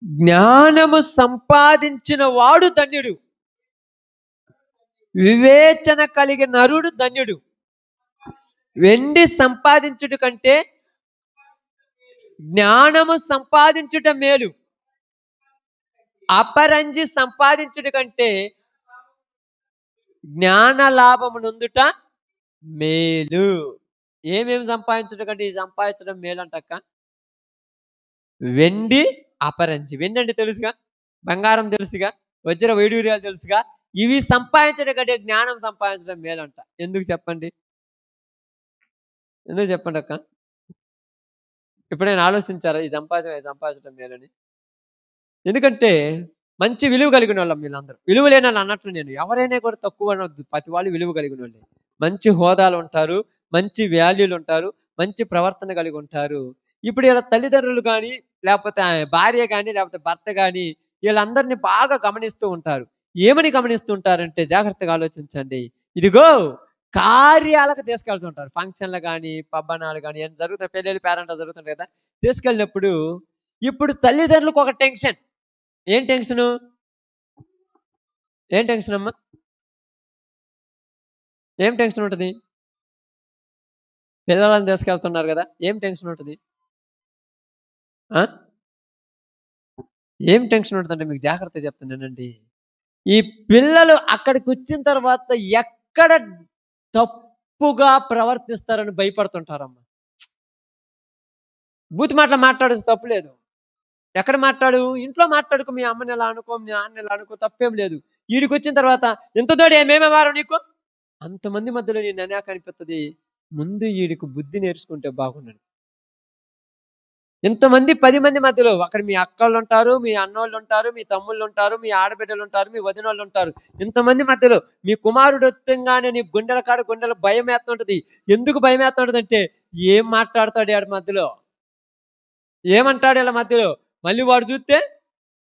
జ్ఞానము సంపాదించిన వాడు ధన్యుడు, వివేచన కలిగిన నరుడు ధన్యుడు. వెండి సంపాదించుట కంటే జ్ఞానము సంపాదించుట మేలు, అపరంజి సంపాదించుట కంటే జ్ఞాన లాభము నొందుట మేలు. ఏమేమి సంపాదించడం కంటే ఇది సంపాదించడం మేలు అంటక్క. వెండి, అపరంజి. వెండి అంటే తెలుసుగా, బంగారం తెలుసుగా, వజ్ర వైడూర్యాలు తెలుసుగా. ఇవి సంపాదించడం కంటే జ్ఞానం సంపాదించడం మేలంట. ఎందుకు చెప్పండి? ఎందుకు చెప్పండి అక్క? ఎప్పుడైనా ఆలోచించారా ఈ సంపాదించడం మేలని? ఎందుకంటే మంచి విలువ కలిగిన వాళ్ళం వీళ్ళందరూ. విలువ లేని వాళ్ళు అన్నట్లు నేను ఎవరైనా కూడా తక్కువ అనొద్దు, ప్రతి వాళ్ళు విలువ కలిగిన వాళ్ళే. మంచి హోదాలు ఉంటారు, మంచి వాల్యూలు ఉంటారు, మంచి ప్రవర్తన కలిగి ఉంటారు. ఇప్పుడు ఇలా తల్లిదండ్రులు కానీ, లేకపోతే భార్య కానీ, లేకపోతే భర్త కానీ, వీళ్ళందరినీ బాగా గమనిస్తూ ఉంటారు. ఏమని గమనిస్తూ ఉంటారంటే జాగ్రత్తగా ఆలోచించండి. ఇదిగో కార్యాలకు తీసుకెళ్తుంటారు, ఫంక్షన్లు కానీ, పబ్బనాలు కానీ, ఏం జరుగుతాయి, పెళ్ళిళ్ళు పేరెంట్ జరుగుతుంటాయి కదా. తీసుకెళ్ళినప్పుడు ఇప్పుడు తల్లిదండ్రులకు ఒక టెన్షన్. ఏం టెన్షను? ఏం టెన్షన్ అమ్మా? ఏం టెన్షన్ ఉంటుంది? పిల్లలను తీసుకెళ్తున్నారు కదా, ఏం టెన్షన్ ఉంటుంది? ఏం టెన్షన్ ఉంటుందంటే మీకు జాగ్రత్త చెప్తానండి. ఈ పిల్లలు అక్కడికి వచ్చిన తర్వాత ఎక్కడ తప్పుగా ప్రవర్తిస్తారని భయపడుతుంటారమ్మా. బూతి మాటలు మాట్లాడేసి తప్పు లేదు. ఎక్కడ మాట్లాడు? ఇంట్లో మాట్లాడుకో, మీ అమ్మని ఎలా అనుకో, మీ నాన్న ఎలా అనుకో, తప్పేం లేదు. వీడికి వచ్చిన తర్వాత ఎంత తోడు ఏమేమేవారు నీకు, అంతమంది మధ్యలో నేను అనేక అనిపిస్తుంది. ముందు వీడికి బుద్ధి నేర్చుకుంటే బాగున్నాడు. ఇంతమంది 10 మంది మధ్యలో అక్కడ మీ అక్కళ్ళు ఉంటారు, మీ అన్నోళ్ళు ఉంటారు, మీ తమ్ముళ్ళు ఉంటారు, మీ ఆడబిడ్డలు ఉంటారు, మీ వదినోళ్ళు ఉంటారు. ఇంతమంది మధ్యలో మీ కుమారుడు వస్తుంగానే నీ గుండెల కాడ గుండెల భయం వేస్తుంటది. ఎందుకు భయం వేస్తుంటది అంటే ఏం మాట్లాడతాడు ఆడ మధ్యలో, ఏమంటాడు ఇలా మధ్యలో. మళ్ళీ వాడు చూస్తే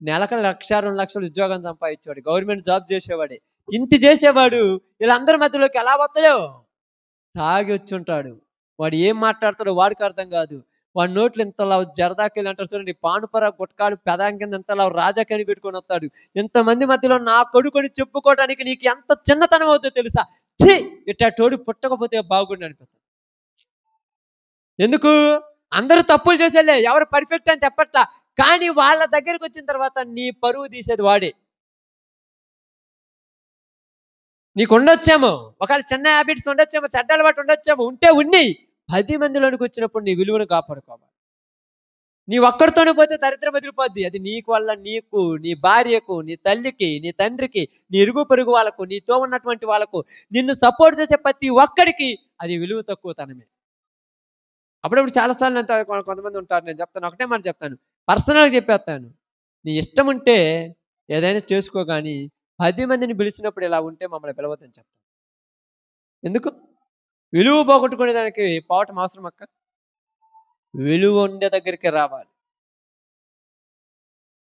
నెలకు 1,00,000, 2 లక్షలు ఉద్యోగం సంపాదించేవాడు, గవర్నమెంట్ జాబ్ చేసేవాడే. ఇంత చేసేవాడు వీళ్ళందరి మధ్యలోకి ఎలా వస్తాడో? తాగి వచ్చి ఉంటాడు. వాడు ఏం మాట్లాడతాడో వాడికి అర్థం కాదు. వాడి నోట్లు ఇంతలా జరదాకెళ్ళి అంటారు చూడండి, పానుపర గుట్కాలు పెదాం కింద ఇంతలా రాజకీయాన్ని పెట్టుకొని వస్తాడు. ఇంతమంది మధ్యలో నా కొడుకుని చెప్పుకోవడానికి నీకు ఎంత చిన్నతనం అవుతుందో తెలుసా? ఛీ, ఇట్టా తోడు పుట్టకపోతే బాగుండు అనిపిస్తుంది. ఎందుకు? అందరూ తప్పులు చేసేలే, ఎవరు పర్ఫెక్ట్ అని చెప్పట్లా. కానీ వాళ్ళ దగ్గరికి వచ్చిన తర్వాత నీ పరువు తీసేది వాడే. నీకు ఉండొచ్చేమో, ఒకవేళ చిన్న హ్యాబిట్స్ ఉండొచ్చేమో, చెడ్డ అలవాటు ఉండొచ్చేమో, ఉంటే ఉన్ని 10 మందిలోనికి వచ్చినప్పుడు నీ విలువను కాపాడుకోవాలి. నీ ఒక్కడితోనే పోతే దరిద్రం ఎదిరిపోద్ది. అది నీకు వల్ల నీకు, నీ భార్యకు, నీ తల్లికి, నీ తండ్రికి, నీ ఇరుగు పొరుగు వాళ్ళకు, నీతో ఉన్నటువంటి వాళ్ళకు, నిన్ను సపోర్ట్ చేసే ప్రతి ఒక్కడికి అది విలువ తక్కువ తనమే. అప్పుడప్పుడు చాలాసార్లు కొంతమంది ఉంటారు, నేను చెప్తాను, ఒకటే మాట చెప్తాను. పర్సనల్గా చెప్పేస్తాను. నీ ఇష్టం ఉంటే ఏదైనా చేసుకో, కానీ 10 మందిని పిలిచినప్పుడు ఇలా ఉంటే మమ్మల్ని పిలవద్దని చెప్తాను. ఎందుకు? విలువ పోగొట్టుకునే దానికి పోవటం అవసరం అక్క? విలువ ఉండే దగ్గరికి రావాలి.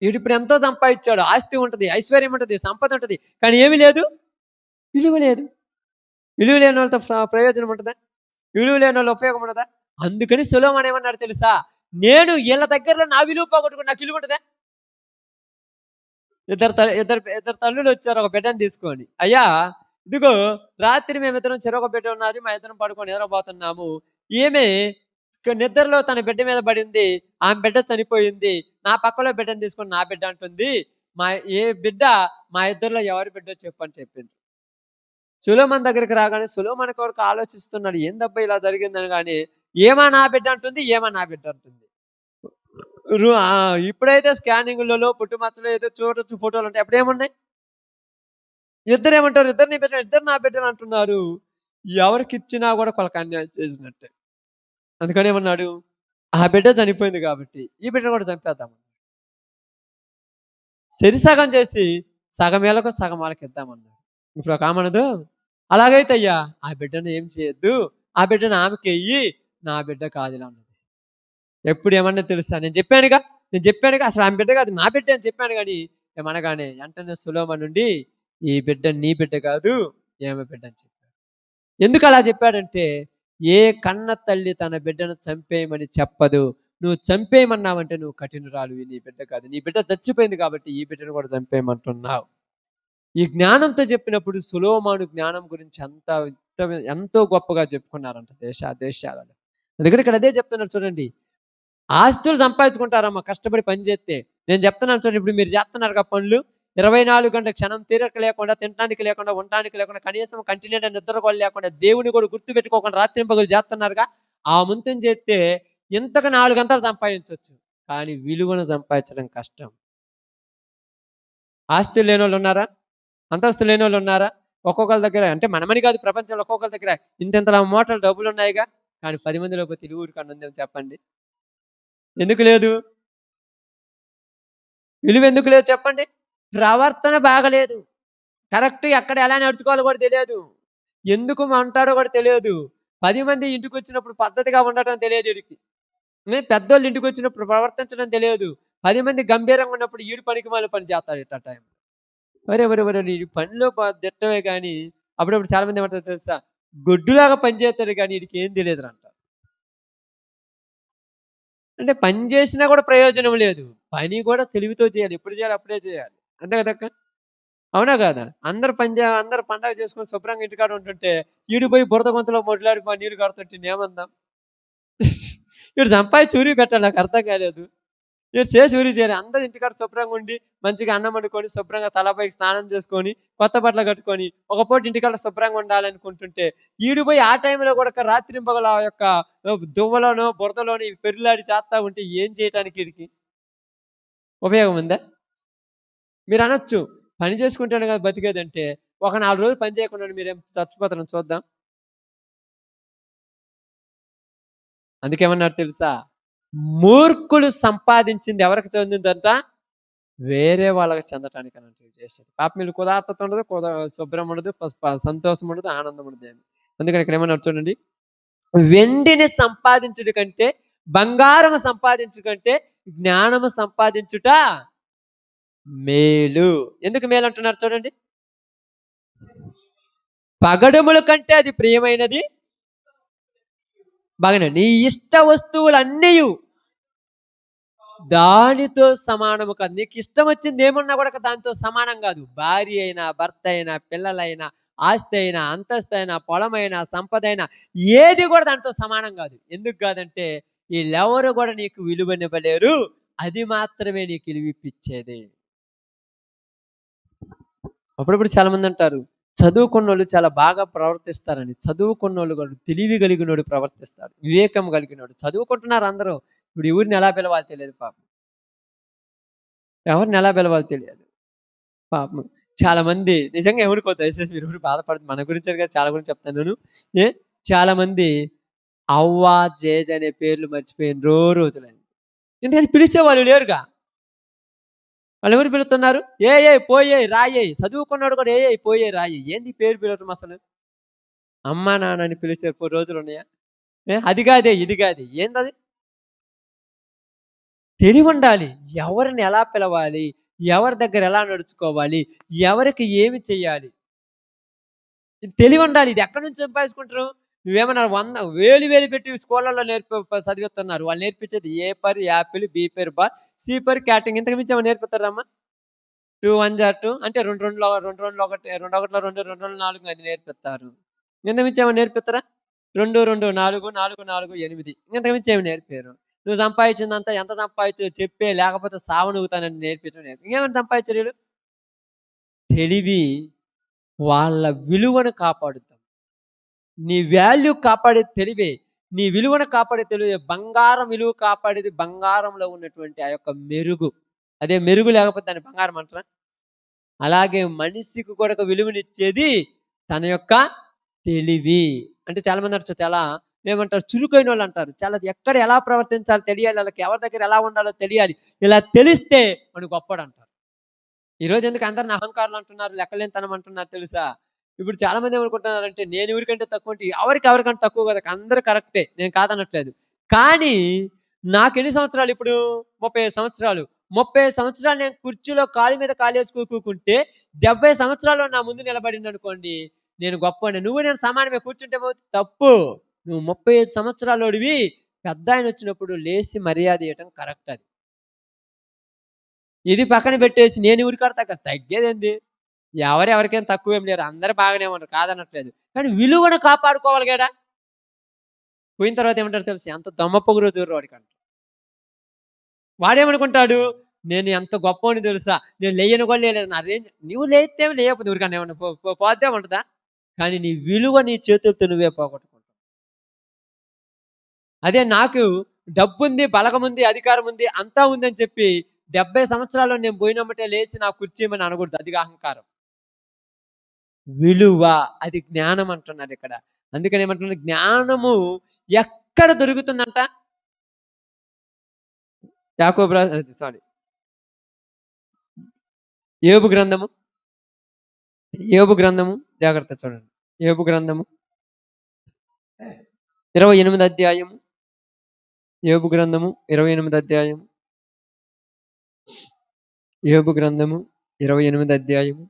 వీడిప్పుడు ఎంతో సంపాదించాడు, ఆస్తి ఉంటుంది, ఐశ్వర్యం ఉంటుంది, సంపద ఉంటుంది, కానీ ఏమీ లేదు, విలువ లేదు. విలువ లేని వాళ్ళతో ప్రయోజనం ఉంటుందా? విలువ లేని వాళ్ళు ఉపయోగం ఉండదా? అందుకని సొలొమోను ఏమన్నాడు తెలుసా? నేను వీళ్ళ దగ్గరలో నా విలువ పోగొట్టుకుని నాకు విలువ ఉంటుందా? ఇద్దరు తల్లులు వచ్చారు ఒక బిడ్డను తీసుకొని. అయ్యా, ఇదిగో రాత్రి మేమిద్దరం చెరొక బిడ్డ ఉన్నది, మా ఇద్దరం పడుకొని నిద్రపోతున్నాము. ఈమె నిద్రలో తన బిడ్డ మీద పడింది, ఆమె బిడ్డ చనిపోయింది. నా పక్కలో బిడ్డను తీసుకొని నా బిడ్డ అంటుంది. మా ఏ బిడ్డ, మా ఇద్దరిలో ఎవరి బిడ్డో చెప్పు అని చెప్పింది. సొలొమోను దగ్గరికి రాగానే సొలొమోను కొరకు ఆలోచిస్తున్నాడు, ఏందబ్బా ఇలా జరిగిందని. కానీ ఏమా నా బిడ్డ అంటుంది, ఏమా నా బిడ్డ అంటుంది. ఇప్పుడైతే స్కానింగ్లలో పుట్టుమచ్చలు ఏదో చూడొచ్చు, ఫోటోలు ఉంటాయి. అప్పుడేమున్నాయి? ఇద్దరు ఏమంటారు, ఇద్దరు నీ బిడ్డ, ఇద్దరు నా బిడ్డలు అంటున్నారు. ఎవరికి ఇచ్చినా కూడా వాళ్ళకి అన్యాయం చేసినట్టే. అందుకని ఏమన్నాడు, ఆ బిడ్డ చనిపోయింది కాబట్టి ఈ బిడ్డను కూడా చంపేద్దాం. సగం చేసి సగం ఏళ్ళకు సగం వాళ్ళకి ఇద్దామన్నాడు. ఇప్పుడు ఒక ఆమెనదు, అలాగైతే అయ్యా ఆ బిడ్డను ఏం చేయొద్దు, ఆ బిడ్డను ఆమెకి వెయ్యి, నా బిడ్డ కాదులా అన్నది. ఎప్పుడు ఏమన్నా తెలుసా, నేను చెప్పానుగా అసలు ఆమె బిడ్డ కాదు నా బిడ్డ అని చెప్పాను. కానీ ఏమనగానే వెంటనే సొలొమోను నుండి, ఈ బిడ్డ నీ బిడ్డ కాదు, ఏమి బిడ్డ అని చెప్పాడు. ఎందుకు అలా చెప్పాడంటే, ఏ కన్న తల్లి తన బిడ్డను చంపేయమని చెప్పదు. నువ్వు చంపేయమన్నావంటే నువ్వు కఠినరాలు, నీ బిడ్డ కాదు, నీ బిడ్డ చచ్చిపోయింది కాబట్టి ఈ బిడ్డను కూడా చంపేయమంటున్నావు. ఈ జ్ఞానంతో చెప్పినప్పుడు సొలొమోను జ్ఞానం గురించి ఎంతో గొప్పగా చెప్పుకున్నారంట దేశాలలో. అందుకని ఇక్కడ అదే చెప్తున్నారు చూడండి. ఆస్తులు సంపాదించుకుంటారమ్మా కష్టపడి పని చేస్తే. నేను చెప్తున్నాను చూడండి, ఇప్పుడు మీరు చేస్తున్నారుగా పనులు, 24 గంటల క్షణం తీరక లేకుండా, తినడానికి లేకుండా, ఉండటానికి లేకుండా, కనీసం కంటిన్యూగా నిద్ర కూడా లేకుండా, దేవుని కూడా గుర్తు పెట్టుకోకుండా రాత్రింపగలు చేస్తున్నారుగా. ఆ ముంతం చేస్తే ఇంతకు 4 గంటలు సంపాదించవచ్చు, కానీ విలువను సంపాదించడం కష్టం. ఆస్తులు లేని వాళ్ళు ఉన్నారా? అంతస్తు లేని వాళ్ళు ఉన్నారా? ఒక్కొక్కరి దగ్గర, అంటే మనమని కాదు, ప్రపంచంలో ఒక్కొక్కరి దగ్గర ఇంతలా మూటలు డబ్బులు ఉన్నాయిగా, కానీ 10 మందిలో పోతే ఊరికి అన్నందేమో చెప్పండి. ఎందుకు లేదు? విలువ ఎందుకు లేదు చెప్పండి? ప్రవర్తన బాగలేదు. కరెక్ట్ ఎక్కడ ఎలా నడుచుకోవాలో కూడా తెలియదు, ఎందుకు అంటాడో కూడా తెలియదు. 10 మంది ఇంటికి వచ్చినప్పుడు పద్ధతిగా ఉండటం తెలియదు వీడికి. పెద్దోళ్ళు ఇంటికి వచ్చినప్పుడు ప్రవర్తించడం తెలియదు. 10 మంది గంభీరంగా ఉన్నప్పుడు ఈడు పనికి మళ్ళీ పని చేస్తాడు ఇట్లా టైం. వరే ఈ పనిలో దిట్టమే కానీ అప్పుడప్పుడు చాలా మంది ఏమంటారు తెలుసా, గొడ్డులాగా పని చేస్తాడు కానీ వీడికి ఏం తెలియదు అంట. అంటే పని చేసినా కూడా ప్రయోజనం లేదు. పని కూడా తెలివితో చేయాలి, ఎప్పుడు చేయాలి అప్పుడే చేయాలి. అంతే కదక్క? అవునా కాదా? అందరు అందరు పండగ చేసుకొని శుభ్రంగా ఇంటికాడ ఉంటుంటే ఈడు పోయి బురద గొంతలో మొదలాడి నీరు కడుతుంటే ఏమందాం? వీడు సంపాదించి ఊరి పెట్టాలి, నాకు అర్థం కాలేదు. వీడు చేసి ఊరి చేయాలి. అందరు ఇంటికాడ శుభ్రంగా ఉండి మంచిగా అన్నం వండుకొని శుభ్రంగా తలపైకి స్నానం చేసుకొని కొత్త బట్టలు కట్టుకొని ఒక పూట ఇంటికాడ శుభ్రంగా ఉండాలనుకుంటుంటే ఈడు పోయి ఆ టైంలో కూడా రాత్రింపగల ఆ యొక్క దువ్వలోనో బురదలోని పెరులాడి చేస్తా ఉంటే ఏం చేయటానికి వీడికి ఉపయోగం ఉందా? మీరు అనొచ్చు, పని చేసుకుంటాను కదా బతికేదంటే. ఒక 4 రోజులు పని చేయకుండా మీరేం చచ్చిపోతారని చూద్దాం. అందుకేమన్నారు తెలుసా, మూర్ఖులు సంపాదించింది ఎవరికి చెందిందంట? వేరే వాళ్ళకి చెందటానికి అన్నట్టు చేసేది. పాపం వీళ్ళు కుదార్తత ఉండదు, శుభ్రం ఉండదు, సంతోషం ఉండదు, ఆనందం ఉండదు. అందుకని ఇక్కడ ఏమన్నారు చూడండి, వెండిని సంపాదించుట కంటే, బంగారము సంపాదించు కంటే జ్ఞానము సంపాదించుట మేలు. ఎందుకు మేలు అంటున్నారు చూడండి, పగడముల కంటే అది ప్రియమైనది. బాగానే, నీ ఇష్ట వస్తువులన్నీ దానితో సమానము కాదు. నీకు ఇష్టం వచ్చింది ఏమున్నా కూడా దానితో సమానం కాదు. భార్య అయినా, భర్త అయినా, పిల్లలైనా, ఆస్తి అయినా, అంతస్తు అయినా, పొలమైనా, సంపద అయినా, ఏది కూడా దానితో సమానం కాదు. ఎందుకు కాదంటే వీళ్ళెవరు కూడా నీకు విలువనివ్వలేరు, అది మాత్రమే నీకు విలువిప్పించేది. అప్పుడప్పుడు చాలా మంది అంటారు, చదువుకున్నోళ్ళు చాలా బాగా ప్రవర్తిస్తారని. చదువుకున్నోళ్ళు కూడా తెలివి కలిగినోడు ప్రవర్తిస్తాడు, వివేకం కలిగినోడు. చదువుకుంటున్నారు అందరూ, ఇప్పుడు ఎవరిని ఎలా పిలవాలి తెలియదు పాపం, ఎవరిని ఎలా పిలవాలి తెలియదు పాపం. చాలా మంది నిజంగా ఎవరికో దయచేసి మీరు బాధపడుతుంది, మన గురించి కదా చాలా గురించి చెప్తాను నేను. చాలా మంది అవ్వ జేజ్ అనే పేర్లు మర్చిపోయిన రోజులైంది. ఎందుకని పిలిచేవాళ్ళు లేరుగా. వాళ్ళు ఎవరు పిలుస్తున్నారు? పోయే రాయే. చదువుకున్నాడు కూడా పోయే రాయి. ఏంది ఈ పేరు పిలవటం అసలు? అమ్మా నాన్న అని పిలిచే రోజులు ఉన్నాయా? అది కాదే ఇది కాదే ఏందది? తెలివి ఉండాలి. ఎవరిని ఎలా పిలవాలి? ఎవరి దగ్గర ఎలా నడుచుకోవాలి? ఎవరికి ఏమి చెయ్యాలి? తెలివి ఉండాలి. ఇది ఎక్కడి నుంచి సంపాదించుకుంటారు? నువ్వేమన్నా వేలు వేలు పెట్టి స్కూళ్ళలో చదివిస్తున్నారు. వాళ్ళు నేర్పించేది A for apple, B for ball, C for catting. ఇంతకు మించి ఏమైనా నేర్పిస్తారమ్మా? 2 1 జార్ 2 అంటే 2 2లో 2 2లో 1 2 1లో 2 2 2లో 4 అది నేర్పిస్తారు. ఇంతకు మించి ఏమైనా నేర్పిస్తారా? 2 2 4 4 4 8 ఇంతకు మించి ఏమి నేర్పారు? నువ్వు సంపాదించిందంతా ఎంత సంపాదించో చెప్పే, లేకపోతే సావనుగుతానని నేర్పించడం ఇంకేమైనా సంపాదించారు వీళ్ళు? తెలివి వాళ్ళ విలువను కాపాడుతాం. నీ వాల్యూ కాపాడేది తెలివే. నీ విలువను కాపాడే తెలివే. బంగారం విలువ కాపాడేది బంగారంలో ఉన్నటువంటి ఆ యొక్క మెరుగు. అదే మెరుగు లేకపోతే దాన్ని బంగారం అంటారా? అలాగే మనిషికి కూడా విలువనిచ్చేది తన యొక్క తెలివి. అంటే చాలా మంది అంటారు, చాలా ఏమంటారు, చురుకైన వాళ్ళు అంటారు. చాలా ఎక్కడ ఎలా ప్రవర్తించాలో తెలియాలి, వాళ్ళకి ఎవరి దగ్గర ఎలా ఉండాలో తెలియాలి. ఇలా తెలిస్తే వాడు గొప్పడు అంటారు. ఈరోజు ఎందుకు అందరిని అహంకారులు అంటున్నారు, లెక్కలేనితనం అంటున్నారు తెలుసా? ఇప్పుడు చాలా మంది ఏమనుకుంటున్నారంటే, నేను ఎవరికంటే తక్కువ అంటే ఎవరికంటే తక్కువ కదా, అందరూ కరెక్టే, నేను కాదనట్లేదు. కానీ నాకు ఎన్ని సంవత్సరాలు ఇప్పుడు? 35 సంవత్సరాలు. 35 సంవత్సరాలు నేను కుర్చీలో కాలు మీద కాలేసి కూకుంటే 70 సంవత్సరాలు నా ముందు నిలబడింది అనుకోండి, నేను గొప్ప. నువ్వు నేను సమానమే, కూర్చుంటే తప్పు. నువ్వు 35 సంవత్సరాలోడివి, పెద్ద ఆయన వచ్చినప్పుడు లేచి మర్యాద ఇవ్వటం కరెక్ట్. అది ఇది పక్కన పెట్టేసి నేను ఊరికాడ తగ్గేదేంది? ఎవరికైనా తక్కువేం లేరు, అందరూ బాగానే ఉన్నారు, కాదనట్లేదు. కానీ విలువను కాపాడుకోవాలి కదా. పోయిన తర్వాత ఏమంటారు తెలుసు? ఎంత దొమ్మ పొగురో చూడరు వాడికంట. వాడేమనుకుంటాడు, నేను ఎంత గొప్పని తెలుసా, నేను లేయను కూడా లేదు, నా రేంజ్. నువ్వు లేస్తేమి లేకపోతే ఊరికన్నా ఏమన్నా పోతే ఉంటుందా? కానీ నీ విలువ నీ చేతులతో నువ్వే పోగొట్టుకుంటావు. అదే నాకు డబ్బు ఉంది, బలగం ఉంది, అధికారం ఉంది, అంతా ఉందని చెప్పి 70 సంవత్సరాల్లో నేను పోయినమ్మటే లేచి నా కుర్చీమని అనకూడదు. అది అహంకారం. విలువ, అది జ్ఞానం అంటున్నారు ఇక్కడ. అందుకని ఏమంటున్నారు, జ్ఞానము ఎక్కడ దొరుకుతుందంట? యాకోబు యోబు గ్రంథము, యోబు గ్రంథము, జాగ్రత్త చూడండి. యోబు గ్రంథము 28 అధ్యాయము. యోబు గ్రంథము 28 అధ్యాయము. యోబు గ్రంథము 28 అధ్యాయము.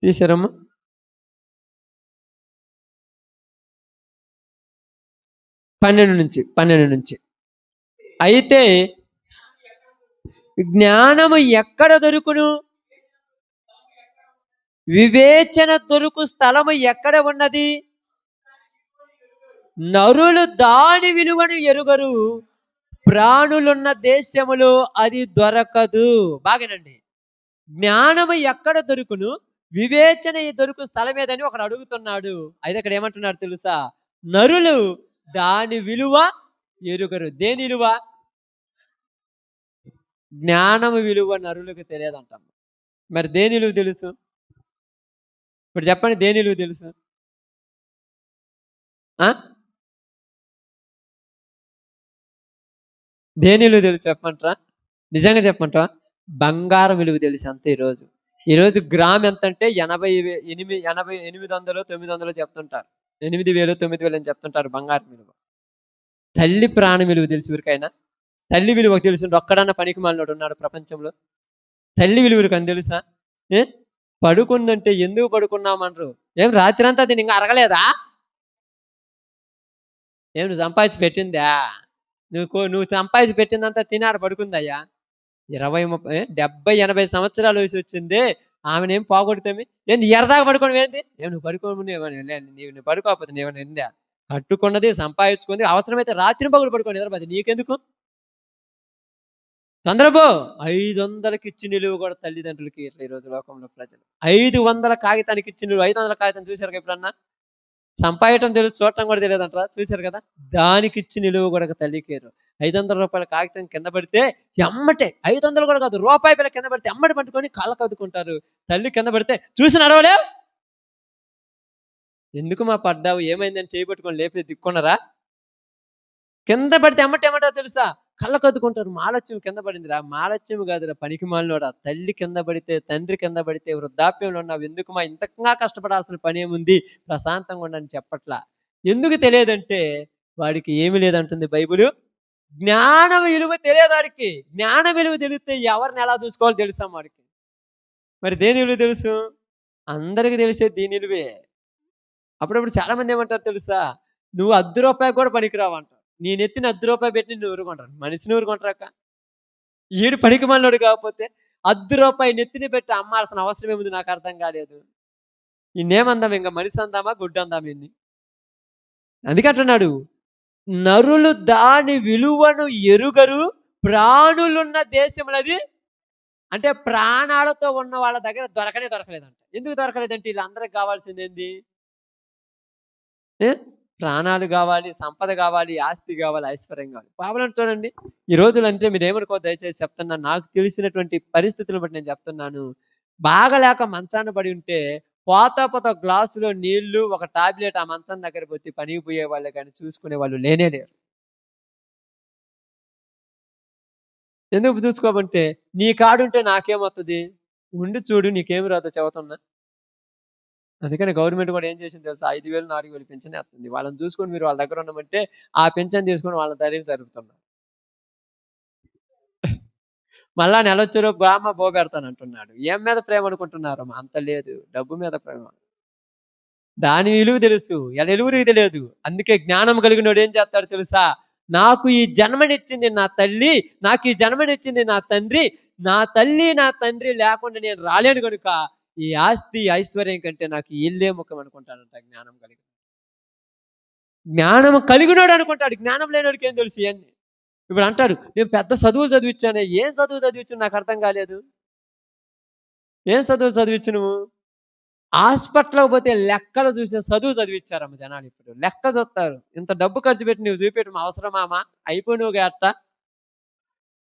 తీసారమ్మా? 12 నుంచి. అయితే జ్ఞానము ఎక్కడ దొరుకును? వివేచన దొరుకు స్థలము ఎక్కడ ఉన్నది? నరులు దాని విలువను ఎరుగరు, ప్రాణులున్న దేశములో అది దొరకదు. బాగానండి. జ్ఞానము ఎక్కడ దొరుకును, వివేచన దొరుకు స్థలం ఏదని ఒకడు అడుగుతున్నాడు. అయితే అక్కడ ఏమంటున్నాడు తెలుసా? నరులు దాని విలువ ఎరుగరు. దేని విలువ? జ్ఞానము విలువ నరులకు తెలియదంటాం. మరి దేని విలువ తెలుసు? ఇప్పుడు చెప్పండి, దేని విలువ తెలుసు? దేని విలువ తెలుసు చెప్పమంటారా? నిజంగా చెప్పమంటారా? బంగారం విలువ తెలుసు అంతే. ఈరోజు గ్రామ్ ఎంత అంటే 800 900 చెప్తుంటారు. 8000 9000 అని చెప్తుంటారు బంగారం విలువ. తల్లి ప్రాణం విలువ తెలుసు ఎవరికైనా? తల్లి విలువ తెలుసు ఒక్కడన్నా పనికి మాలినోడు ఉన్నాడు ప్రపంచంలో? తల్లి విలువలకు అని తెలుసా? పడుకుందంటే ఎందుకు పడుకున్నామనరు. ఏం రాత్రి అంతా దీన్ని ఇంకా అరగలేదా? ఏం నువ్వు సంపాదించి పెట్టిందా? నువ్వు సంపాదించి పెట్టిందంతా తినాడ పడుకుందయ్యా. 20 30 70 80 సంవత్సరాలు వయసు వచ్చింది, ఆమెనేం పోగొడతామి? ఏంది ఎరదాకా పడుకోవడం ఏంది? నువ్వు నువ్వు పడుకోకపోతే నేమన్నా ఎందా? కట్టుకున్నది, సంపాదించుకుంది, అవసరమైతే రాత్రి పగులు పడుకోండి నిద్రపోతే నీకెందుకు? తొందరపో. 500కి ఇచ్చి నిలువ కూడా తల్లిదండ్రులకి ఇట్లా ఈరోజు లోకంలో ప్రజలు 500 కాగితానికి ఇచ్చి నిలువ. 500 కాగితం చూశారు ఎప్పుడన్నా? సంపాదటం తెలుసు, చూడటం కూడా తెలియదు అంటారా? చూశారు కదా? దానికి ఇచ్చి నిలువ కూడా తల్లికేరు. 500 రూపాయల కాగితం కింద పడితే ఎమ్మటే, 500 కూడా కాదు, రూపాయి పిల్ల కింద పడితే ఎమ్మటి పట్టుకొని కళ్ళ కదుకుంటారు. తల్లి కింద పడితే చూసి నడవలేవు. ఎందుకు మా పడ్డావు, ఏమైందని చేయబట్టుకొని లేపి దిక్కున్నారా? కింద పడితే ఎమ్మటెమ్మటో తెలుసా, కళ్ళ కద్దుకుంటారు. మాలత్యం కింద పడిందిరా, మాలత్యం కాదురా పనికి మాలినోడా. తల్లి కింద పడితే, తండ్రి కింద పడితే, వృద్ధాప్యంలో ఉన్నావు ఎందుకు మా ఇంతగా కష్టపడాల్సిన పని ఏముంది, ప్రశాంతంగా ఉండని చెప్పట్లా. ఎందుకు తెలియదంటే వాడికి ఏమి లేదంటుంది బైబిలు. జ్ఞానం విలువ తెలియదు వాడికి. జ్ఞానం విలువ తెలిస్తే ఎవరిని ఎలా చూసుకోవాలో తెలుసా వాడికి. మరి దేని విలువ తెలుసు? అందరికి తెలిసే దీని విలువే. అప్పుడప్పుడు చాలా మంది ఏమంటారు తెలుసా, నువ్వు రూ. 10 కూడా పనికిరావు అంటారు. నీ నెత్తిన రూ. 10 పెట్టి నువ్వు ఊరుకుంటారు. మనిషిని ఊరుకుంటారక్క. ఈడు పనికి మాలినోడు కాకపోతే రూ. 10 నెత్తిన పెట్టి అమ్మాల్సిన అవసరం ఏముంది, నాకు అర్థం కాలేదు. ఈయనేమందాం, ఇంకా మనిషి అందామా గుడ్డు అందాం ఇన్ని. అందుకంటున్నాడు, నరులు దాని విలువను ఎరుగరు, ప్రాణులున్న దేశములది. అంటే ప్రాణాలతో ఉన్న వాళ్ళ దగ్గర దొరకలేదంట. ఎందుకు దొరకలేదంటే వీళ్ళందరికి కావాల్సింది ఏంది? ప్రాణాలు కావాలి, సంపద కావాలి, ఆస్తి కావాలి, ఐశ్వర్యం కావాలి. పాపలను చూడండి, ఈ రోజులు అంటే మీరు ఏమనుకో దయచేసి చెప్తున్నాను, నాకు తెలిసినటువంటి పరిస్థితులను బట్టి నేను చెప్తున్నాను. బాగలేక మంచాన పడి ఉంటే పోతా గ్లాసులో నీళ్లు, ఒక టాబ్లెట్ ఆ మంచం దగ్గర పోతే పనికి పోయే వాళ్ళు కానీ చూసుకునే వాళ్ళు లేనే లేరు. ఎందుకు చూసుకోమంటే, నీ కాడుంటే నాకేమవుతుంది, ఉండి చూడు నీకేమి రాదో చెబుతున్నా. అందుకని గవర్నమెంట్ కూడా ఏం చేసింది తెలుసా, 5,000 4,000 పింఛన్ వేస్తుంది. వాళ్ళని చూసుకొని మీరు వాళ్ళ దగ్గర ఉన్నామంటే ఆ పింఛన్ తీసుకొని వాళ్ళ తల్లికి జరుపుతున్నారు. మళ్ళా నెలొచ్చారు బామ్మ బోబెడతానంటున్నాడు. ఏం మీద ప్రేమ అనుకుంటున్నారు? అంత లేదు, డబ్బు మీద ప్రేమ. దాని విలువ తెలుసు, ఎలా ఎలుగురికి తెలియదు. అందుకే జ్ఞానం కలిగినోడు ఏం చేస్తాడు తెలుసా, నాకు ఈ జన్మనిచ్చింది నా తల్లి, నాకు ఈ జన్మనిచ్చింది నా తండ్రి, నా తల్లి నా తండ్రి లేకుండా నేను రాలేను కనుక ఈ ఆస్తి ఐశ్వర్యం కంటే నాకు ఇల్లే ముఖం అనుకుంటాడంట. జ్ఞానం కలిగినోడు అనుకుంటాడు, జ్ఞానం లేనివాడికి ఏం తెలుసు ఇవన్నీ. ఇప్పుడు అంటాడు, నేను పెద్ద చదువులు చదివించానే. ఏం చదువు చదివించు నాకు అర్థం కాలేదు. ఏం చదువులు చదివించు నువ్వు? హాస్పిటల్కి పోతే లెక్కలు చూసే చదువు చదివించారమ్మ జనాలు. ఇప్పుడు లెక్క చూస్తారు. ఇంత డబ్బు ఖర్చు పెట్టి నువ్వు చూపెట్టడం అవసరమామా? అయిపోయినవుగా అట్ట,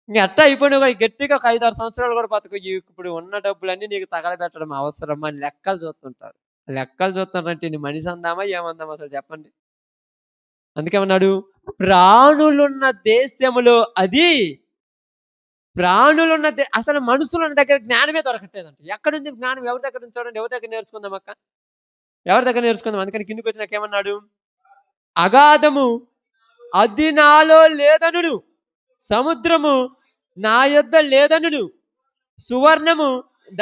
ఇంక అయిపోయినవుగా గట్టిగా ఒక 5-6 సంవత్సరాలు కూడా బతుకు. ఇప్పుడు ఉన్న డబ్బులన్నీ నీకు తగలబెట్టడం అవసరమా అని లెక్కలు చూస్తుంటారు. లెక్కలు చూస్తారంటే నీ మనిషి అందామా ఏమందామా అసలు చెప్పండి. అందుకేమన్నాడు, ప్రాణులున్న దేశములో అది, ప్రాణులున్న అసలు మనుషులున్న దగ్గర జ్ఞానమే దొరకట్లేదంట. ఎక్కడుంది జ్ఞానం? ఎవరి దగ్గర నుంచి చూడండి, ఎవరి దగ్గర నేర్చుకుందాం అక్క, ఎవరి దగ్గర నేర్చుకుందాం. అందుకని కిందికి వచ్చినాక ఏమన్నాడు, అగాధము అది నాలో లేదనుడు, సముద్రము నా యొద్ద లేదనుడు, సువర్ణము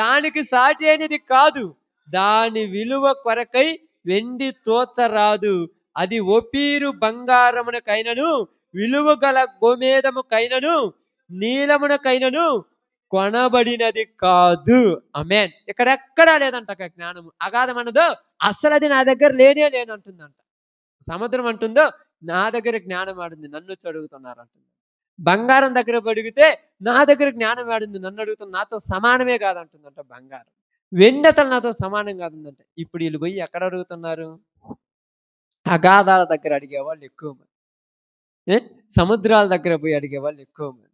దానికి సాటి అయినది కాదు, దాని విలువ కొరకై వెండి తోచరాదు, అది ఒపీరు బంగారమునకైనను, విలువ గల గోమేదముకైనను, నీలమునకైనను కొనబడినది కాదు. ఆమేన్. ఇక్కడెక్కడా లేదంట జ్ఞానము. అగాధం అన్నదో అసలు అది నా దగ్గర లేనే లేనంటుందంట. సముద్రం అంటుందో నా దగ్గర జ్ఞానం ఆడింది, నన్ను వచ్చి అడుగుతున్నారు అంటుంది. బంగారం దగ్గర అడిగితే నా దగ్గర జ్ఞానం ఆడింది, నన్ను అడుగుతున్న నాతో సమానమే కాదంటుందంట బంగారం. వెండి అతను నాతో సమానం కాదందంట. ఇప్పుడు వీళ్ళు పోయి ఎక్కడ అడుగుతున్నారు? అగాధాల దగ్గర అడిగేవాళ్ళు ఎక్కువ మంది, సముద్రాల దగ్గర పోయి అడిగేవాళ్ళు ఎక్కువ మంది,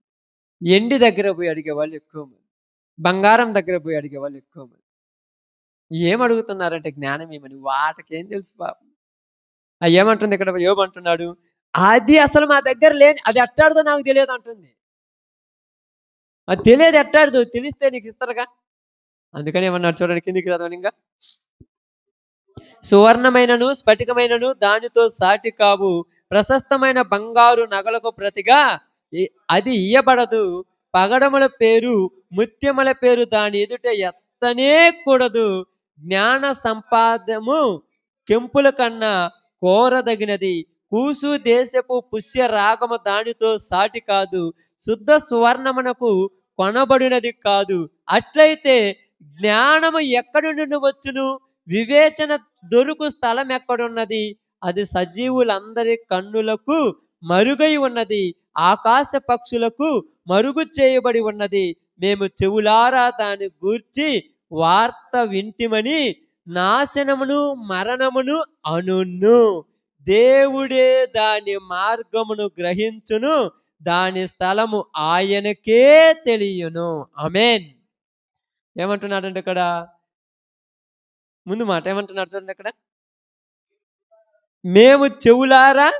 ఎండి దగ్గర పోయి అడిగేవాళ్ళు ఎక్కువ మంది, బంగారం దగ్గర పోయి అడిగేవాళ్ళు ఎక్కువ మంది. ఏం అడుగుతున్నారంటే జ్ఞానం ఏమని. వాటికి ఏం తెలుసు పాపం. ఏమంటుంది ఇక్కడ యోబు అంటున్నాడు, అది అసలు మా దగ్గర లేని, అది ఎట్టాడుదో నాకు తెలియదు అంటుంది. అది తెలియదు ఎట్టాడుదో, తెలిస్తే నీకు ఇస్తారుగా. అందుకని ఏమన్నాడు చూడండి, కిందికి చదవండి. ఇంకా సువర్ణమైనను స్ఫటికమైనను దానితో సాటి కావు, ప్రశస్తమైన బంగారు నగలకు ప్రతిగా అది ఇయ్యబడదు, పగడముల పేరు ముత్యముల పేరు దాని ఎదుట ఎత్తనే కూడదు, జ్ఞాన సంపాదము కెంపుల కన్నా కోరదగినది, కూసు దేశపు పుష్య రాగము దానితో సాటి కాదు, శుద్ధ సువర్ణమునకు కొనబడినది కాదు. అట్లయితే జ్ఞానము ఎక్కడి నుండి వచ్చును, వివేచన దొరుకు స్థలం ఎక్కడున్నది, అది సజీవులందరి కన్నులకు మరుగై ఉన్నది, ఆకాశ పక్షులకు మరుగు చేయబడి ఉన్నది, మేము చెవులారా దాని గూర్చి వార్త వింటిమని నాశనమును మరణమును అనును, దేవుడే దాని మార్గమును గ్రహించును, దాని స్థలము ఆయనకే తెలియను. ఆమేన్. ఏమంటున్నాడంటే ఇక్కడ ముందు మాట ఏమంటున్నాడు చూడండి, అక్కడ మేము చెవులారా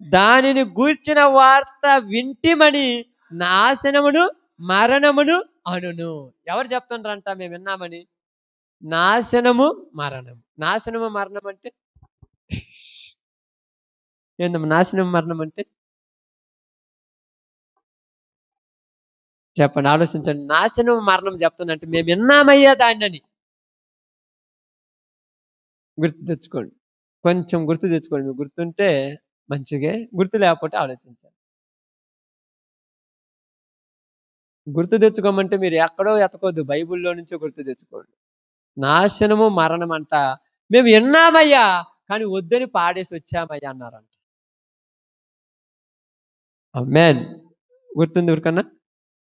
దానిని గూర్చిన వార్త వింటిమని నాశనమును మరణమును అనును. ఎవరు చెప్తుండ్రంట మేము విన్నామని? నాశనము మరణం. నాశనము మరణం అంటే ఏందమ్మా? నాశనం మరణం అంటే చెప్పండి, ఆలోచించండి. నాశనం మరణం చెప్తున్నట్టు మేము విన్నామయ్యా దాన్ని. గుర్తు తెచ్చుకోండి, కొంచెం గుర్తు తెచ్చుకోండి. మీకు గుర్తుంటే మంచిగా, గుర్తు లేకపోతే ఆలోచించండి. గుర్తు తెచ్చుకోమంటే మీరు ఎక్కడో ఎతకొద్దు, బైబిల్లో నుంచో గుర్తు తెచ్చుకోండి. నాశనము మరణం అంట మేము విన్నామయ్యా, కానీ వద్దని పాడేసి వచ్చామయ్యా అన్నారంట. ఆమేన్. గుర్తుంది ఎవరికన్నా?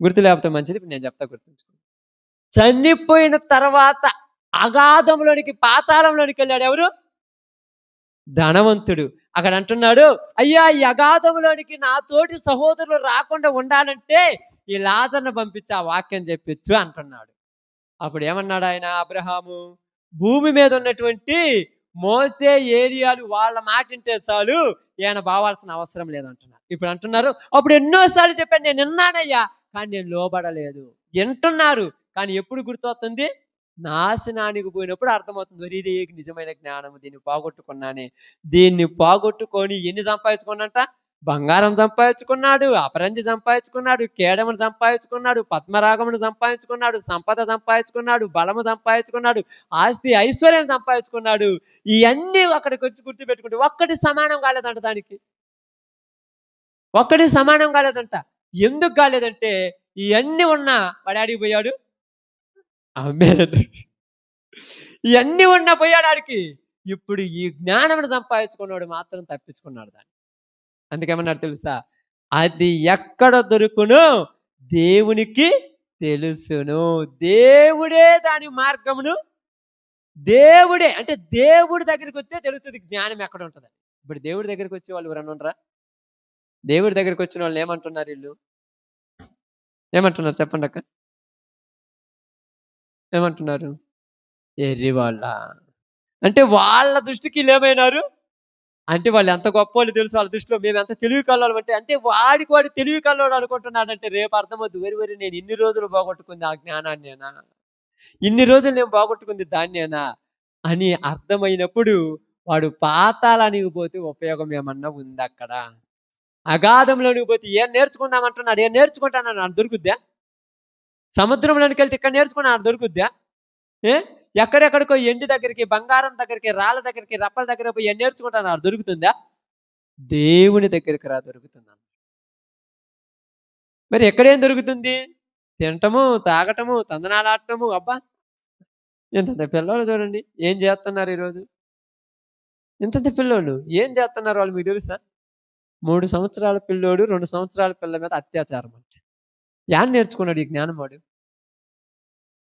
గుర్తు లేకపోతే మంచిది, ఇప్పుడు నేను చెప్తా, గుర్తుంచుకోండి. చనిపోయిన తర్వాత అగాధంలోనికి, పాతాళంలోనికి వెళ్ళాడు ఎవరు? ధనవంతుడు. అక్కడ అంటున్నాడు, అయ్యా ఈ అగాధంలోనికి నా తోటి సహోదరులు రాకుండా ఉండాలంటే ఈ లాజర్ను పంపించి ఆ వాక్యం చెప్పించు అంటున్నాడు. అప్పుడు ఏమన్నాడు ఆయన? అబ్రహాము, భూమి మీద ఉన్నటువంటి మోసే, ఏలియాలు వాళ్ళ మాట వింటే చాలు, ఈయన బావాల్సిన అవసరం లేదంటున్నారు. ఇప్పుడు అంటున్నారు, అప్పుడు ఎన్నోసార్లు చెప్పాను నేను విన్నానయ్యా, కానీ నేను లోబడలేదు. వింటున్నారు, కానీ ఎప్పుడు గుర్తొస్తుంది? నాశనానికి పోయినప్పుడు అర్థమవుతుంది, మరి ఇది నిజమైన జ్ఞానము, దీన్ని పోగొట్టుకున్నానే. దీన్ని పోగొట్టుకొని ఎన్ని సంపాదించుకున్నంట? బంగారం సంపాదించుకున్నాడు, అపరంజి సంపాదించుకున్నాడు, కేడమును సంపాదించుకున్నాడు, పద్మరాగమును సంపాదించుకున్నాడు, సంపద సంపాదించుకున్నాడు, బలము సంపాదించుకున్నాడు, ఆస్తి ఐశ్వర్యం సంపాదించుకున్నాడు. ఇవన్నీ అక్కడికి వచ్చి గుర్తు పెట్టుకుంటే ఒక్కటి సమానం కాలేదంట దానికి. ఒక్కటి సమానం కాలేదంట. ఎందుకు కాలేదంటే ఇవన్నీ ఉన్నా వాడు ఆడికి పోయాడు. ఆమేన్. ఇవన్నీ ఉన్నా పోయాడు ఆడికి. ఇప్పుడు ఈ జ్ఞానమును సంపాదించుకున్నాడు మాత్రం తప్పించుకున్నాడు దాన్ని. అందుకేమన్నాడు తెలుసా? అది ఎక్కడ దొరుకును దేవునికి తెలుసును. దేవుడే దాని మార్గమును, దేవుడే అంటే దేవుడి దగ్గరికి వస్తే తెలుస్తుంది జ్ఞానం ఎక్కడ ఉంటుంది. ఇప్పుడు దేవుడి దగ్గరికి వచ్చే వాళ్ళు ఎవరన్నా ఉండరా? దేవుడి దగ్గరికి వచ్చిన వాళ్ళు ఏమంటున్నారు? వీళ్ళు ఏమంటున్నారు చెప్పండి అక్క? ఏమంటున్నారు? ఎర్రి వాళ్ళ. అంటే వాళ్ళ దృష్టికి వీళ్ళు ఏమైనారు అంటే వాళ్ళు ఎంత గొప్ప వాళ్ళు తెలుసు వాళ్ళ దృష్టిలో. మేము ఎంత తెలివి కల్లోలం అంటే, అంటే వాడు తెలివి కల్లోడు అనుకుంటున్నాడంటే రేపు అర్థమవుతుంది, వరి నేను ఇన్ని రోజులు పోగొట్టుకుంది ఆ జ్ఞానాన్నేనా, ఇన్ని రోజులు నేను పోగొట్టుకుంది దాన్నేనా అని అర్థమైనప్పుడు వాడు పాతాళానికి పోతే ఉపయోగం ఏమన్నా ఉంది అక్కడ? అగాధంలోనికి పోతే ఏం నేర్చుకుందామంటున్నాడు? ఏం నేర్చుకుంటానన్నాడు? దొరుకుద్దా? సముద్రంలోనికి వెళ్తే ఇక్కడ నేర్చుకున్నాడు, దొరుకుద్దా? ఏ ఎక్కడెక్కడికో ఎండి దగ్గరికి, బంగారం దగ్గరికి, రాళ్ళ దగ్గరికి, రప్పల దగ్గర పోయి ఏం నేర్చుకుంటాను, దొరుకుతుందా? దేవుని దగ్గరికి రా, దొరుకుతుందా? మరి ఎక్కడేం దొరుకుతుంది? తినటము, తాగటము, తందనాలాడటము. అబ్బా, ఇంతంత పిల్లలు చూడండి ఏం చేస్తున్నారు ఈరోజు. ఇంతంత పిల్లోళ్ళు ఏం చేస్తున్నారు వాళ్ళు మీకు తెలుసా? 3 సంవత్సరాల పిల్లోడు 2 సంవత్సరాల పిల్ల మీద అత్యాచారం అంటే యాన్ నేర్చుకున్నాడు ఈ జ్ఞానం వాడు?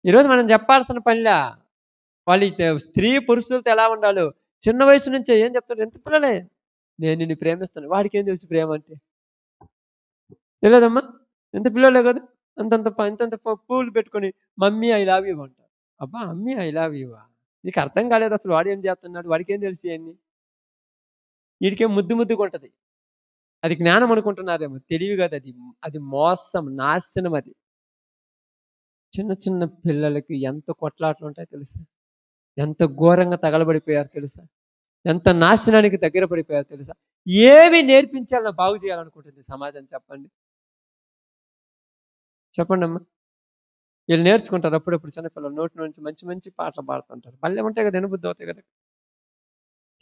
ఈరోజు మనం చెప్పాల్సిన పనిలా. వాళ్ళు స్త్రీ పురుషులతో ఎలా ఉండాలో చిన్న వయసు నుంచే ఏం చెప్తాడు? ఎంత పిల్లలే, నేను నిన్ను ప్రేమిస్తాను. వాడికి ఏం తెలుసు ప్రేమ అంటే? తెలియదమ్మా, ఎంత పిల్లలే కదా. ఇంతంత పూలు పెట్టుకొని మమ్మీ ఐ లవ్ యూ అంటారు. అబ్బా, మమ్మీ ఐ లవ్ యూవా? నీకు అర్థం కాలేదు అసలు వాడు ఏం చేస్తున్నాడు, వాడికి ఏం తెలుసు అన్ని? వీడికేం ముద్దుగా ఉంటది. అది జ్ఞానం అనుకుంటున్నారేమో, తెలివి కదా అది. అది మోసం, నాశనం. అది చిన్న చిన్న పిల్లలకి ఎంత కొట్లాట్లు ఉంటాయో తెలుసా? ఎంత ఘోరంగా తగలబడిపోయారు తెలుసా? ఎంత నాశనానికి దగ్గర పడిపోయారు తెలుసా? ఏమి నేర్పించాలన్నా బాగు చేయాలనుకుంటుంది సమాజం? చెప్పండి, చెప్పండి అమ్మా. వీళ్ళు నేర్చుకుంటారు అప్పుడప్పుడు, చిన్నపిల్లలు నోటి నుంచి మంచి మంచి పాటలు పాడుతుంటారు. భలే ఉంటాయి కదా, వినబుద్ధి అవుతాయి కదా.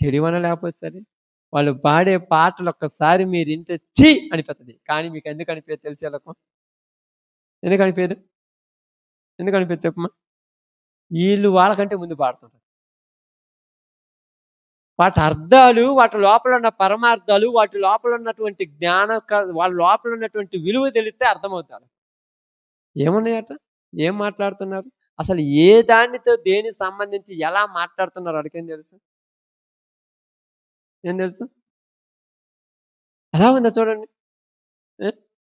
తెలివన లేకపోతే సరే, వాళ్ళు పాడే పాటలు ఒక్కసారి మీరు వింటే ఛీ అనిపిస్తుంది. కానీ మీకు ఎందుకు అనిపించదు తెలిసే వాళ్ళకు? ఎందుకు అనిపించదు? ఎందుకు అనిపించదు చెప్పమ్మా? వీళ్ళు వాళ్ళకంటే ముందు పాడుతుంటారు. వాటి అర్థాలు, వాటి లోపల ఉన్న పరమార్థాలు, వాటి లోపల ఉన్నటువంటి వాళ్ళ లోపల ఉన్నటువంటి విలువ తెలిస్తే అర్థమవుతారు. ఏమున్నాయట? ఏం మాట్లాడుతున్నారు అసలు? ఏ దానితో దేనికి సంబంధించి ఎలా మాట్లాడుతున్నారు అడికేం తెలుసు? ఏం తెలుసు? ఎలా ఉందో చూడండి.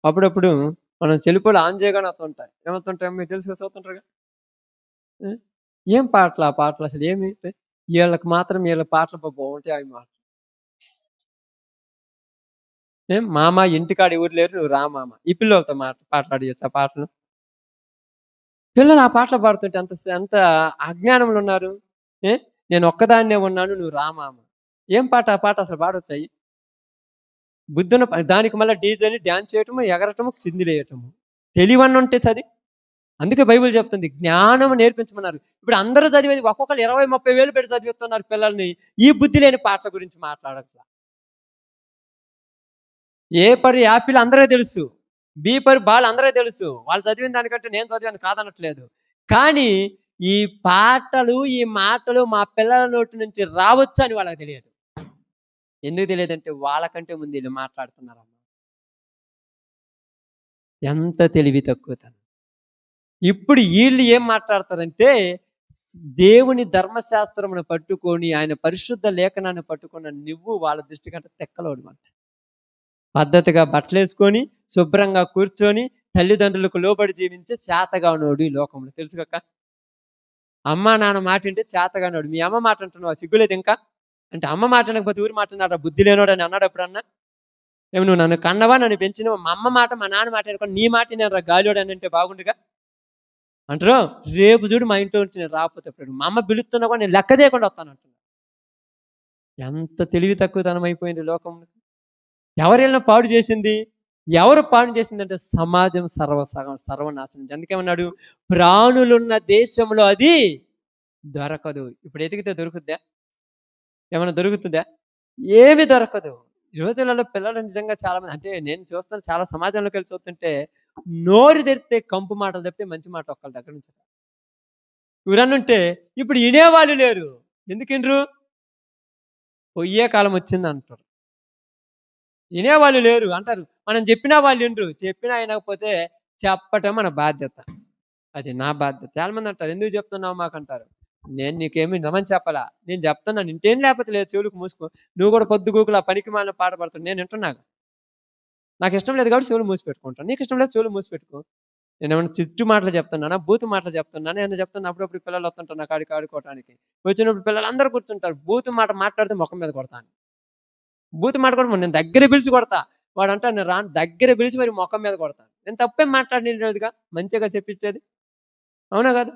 అప్పుడప్పుడు మనం సెల్ఫోన్లు ఆన్ చేయగానే వస్తుంటాయి. ఏమవుతుంటాయి మీకు తెలుసు, చూస్తుంటారుగా. ఏం పాటలు ఆ పాటలు అసలు ఏమి? వీళ్ళకి మాత్రం వీళ్ళ పాటలు బాగుంటాయి. అవి మామ ఇంటికాడ ఎవరు లేరు, నువ్వు రా మామ. ఈ పిల్లలతో పాటలాడియొచ్చు ఆ పాటలు. పిల్లలు ఆ పాటలు పాడుతుంటే ఎంత అజ్ఞానంలో ఉన్నారు. ఏ నేను ఒక్కదాన్నే ఉన్నాను, నువ్వు రా మామ. ఏం పాట ఆ పాట అసలు పాడొచ్చాయి? బుద్ధున దానికి మళ్ళీ డీజేని డ్యాన్స్ చేయటము, ఎగరటము, చిందులేయటము. తెలివన్న ఉంటే సరి. అందుకే బైబిల్ చెప్తుంది జ్ఞానం నేర్పించమన్నారు. ఇప్పుడు అందరూ చదివేది ఒక్కొక్కరు 20-30 వేలు పెట్టి చదివిస్తున్నారు పిల్లల్ని. ఈ బుద్ధి లేని పాటల గురించి మాట్లాడట్లా. ఏ పరి యాపిల్ అందరూ తెలుసు, బి పరి బాల్ అందరూ తెలుసు. వాళ్ళు చదివిన దానికంటే నేను చదివాను కాదనట్లేదు. కానీ ఈ పాటలు, ఈ మాటలు మా పిల్లల నోటి నుంచి రావచ్చు అని వాళ్ళకి తెలియదు. ఎందుకు తెలియదంటే వాళ్ళకంటే ముందు వీళ్ళు మాట్లాడుతున్నారమ్మా. ఎంత తెలివి తక్కువతనం. ఇప్పుడు వీళ్ళు ఏం మాట్లాడతారంటే దేవుని ధర్మశాస్త్రమును పట్టుకొని, ఆయన పరిశుద్ధ లేఖనాన్ని పట్టుకున్న నువ్వు వాళ్ళ దృష్టి కంటే తెక్కలోడమంట. పద్ధతిగా బట్టలేసుకొని శుభ్రంగా కూర్చొని తల్లిదండ్రులకు లోబడి జీవించే చేతగానోడు ఈ లోకంలో. తెలుసు కక్క. అమ్మ నాన్న మాట వింటే చేతగానోడు. మీ అమ్మ మాట అంటున్నావు, సిగ్గులేదు ఇంకా? అంటే అమ్మ మాట అనకపోతే ఊరి మాట అన్నాడు, బుద్ధి లేనోడు అని అన్నాడు ఎప్పుడన్నా? ఏమి నువ్వు నన్ను కన్నవా, నన్ను పెంచినవా? మా అమ్మ మాట మా నాన్న మాట అనుకోండి, నీ మాట నేను గాలివాడు అని అంటే బాగుండుగా అంటారు. రేపు చూడు మా ఇంట్లో నుంచి నేను రాకపోతే మా అమ్మ పిలుస్తున్నా కూడా నేను లెక్క చేయకుండా వస్తాను అంటున్నా. ఎంత తెలివి తక్కువతనం అయిపోయింది లోకంలో. ఎవరైనా పాడు చేసింది? ఎవరు పాడు చేసిందంటే సమాజం సర్వనాశనం. అందుకేమన్నాడు, ప్రాణులున్న దేశంలో అది దొరకదు. ఇప్పుడు ఎతికితే దొరుకుద్దా? ఏమైనా దొరుకుతుందా? ఏమి దొరకదు. ఈ రోజులలో పిల్లలు నిజంగా చాలా మంది, అంటే నేను చూస్తాను చాలా సమాజంలోకి వెళ్ళి చూస్తుంటే నోరు తెరిస్తే కంపు మాటలు తప్పితే మంచి మాట ఒక్కళ్ళ దగ్గర నుంచి. ఇవరన్నుంటే ఇప్పుడు వినేవాళ్ళు లేరు. ఎందుకిండ్రు? పొయ్యే కాలం వచ్చింది అంటారు. వినేవాళ్ళు లేరు అంటారు. మనం చెప్పినా వాళ్ళు వినరు. చెప్పినా వినకపోతే చెప్పటం మన బాధ్యత. అది నా బాధ్యత. చాలా మంది అంటారు, ఎందుకు చెప్తున్నావు మాకంటారు. నేను నీకేమి నమని చెప్పాలా, నేను చెప్తున్నాను. ఇంటేం లేకపోతే లేదు, చెవులకు మూసుకో. నువ్వు కూడా పొద్దుగూకులు ఆ పనికి మాలిన పాట పడుతుంది, నేను వింటున్నాగా. నాకు ఇష్టం లేదు కాబట్టి చెవులు మూసి పెట్టుకుంటాను. నీకు ఇష్టం లేదు చెవులు మూసి పెట్టుకో. నేను ఏమైనా చుట్టూ మాటలు చెప్తున్నానా, బూతు మాటలు చెప్తున్నాను? నేను చెప్తాను. అప్పుడప్పుడు పిల్లలు వస్తుంటారు నా కాడికి ఆడుకోవడానికి. వచ్చినప్పుడు పిల్లలు అందరూ కూర్చుంటారు. బూతు మాట మాట్లాడితే ముఖం మీద కొడతాను. బూతు మాట కూడా నేను దగ్గర పిలిచి కొడతా. వాడు అంటాడు నేను రాను, దగ్గర పిలిచి మరి ముఖం మీద కొడతాను. నేను తప్పేం మాట్లాడినదిగా, మంచిగా చెప్పించేది. అవునా కాదు?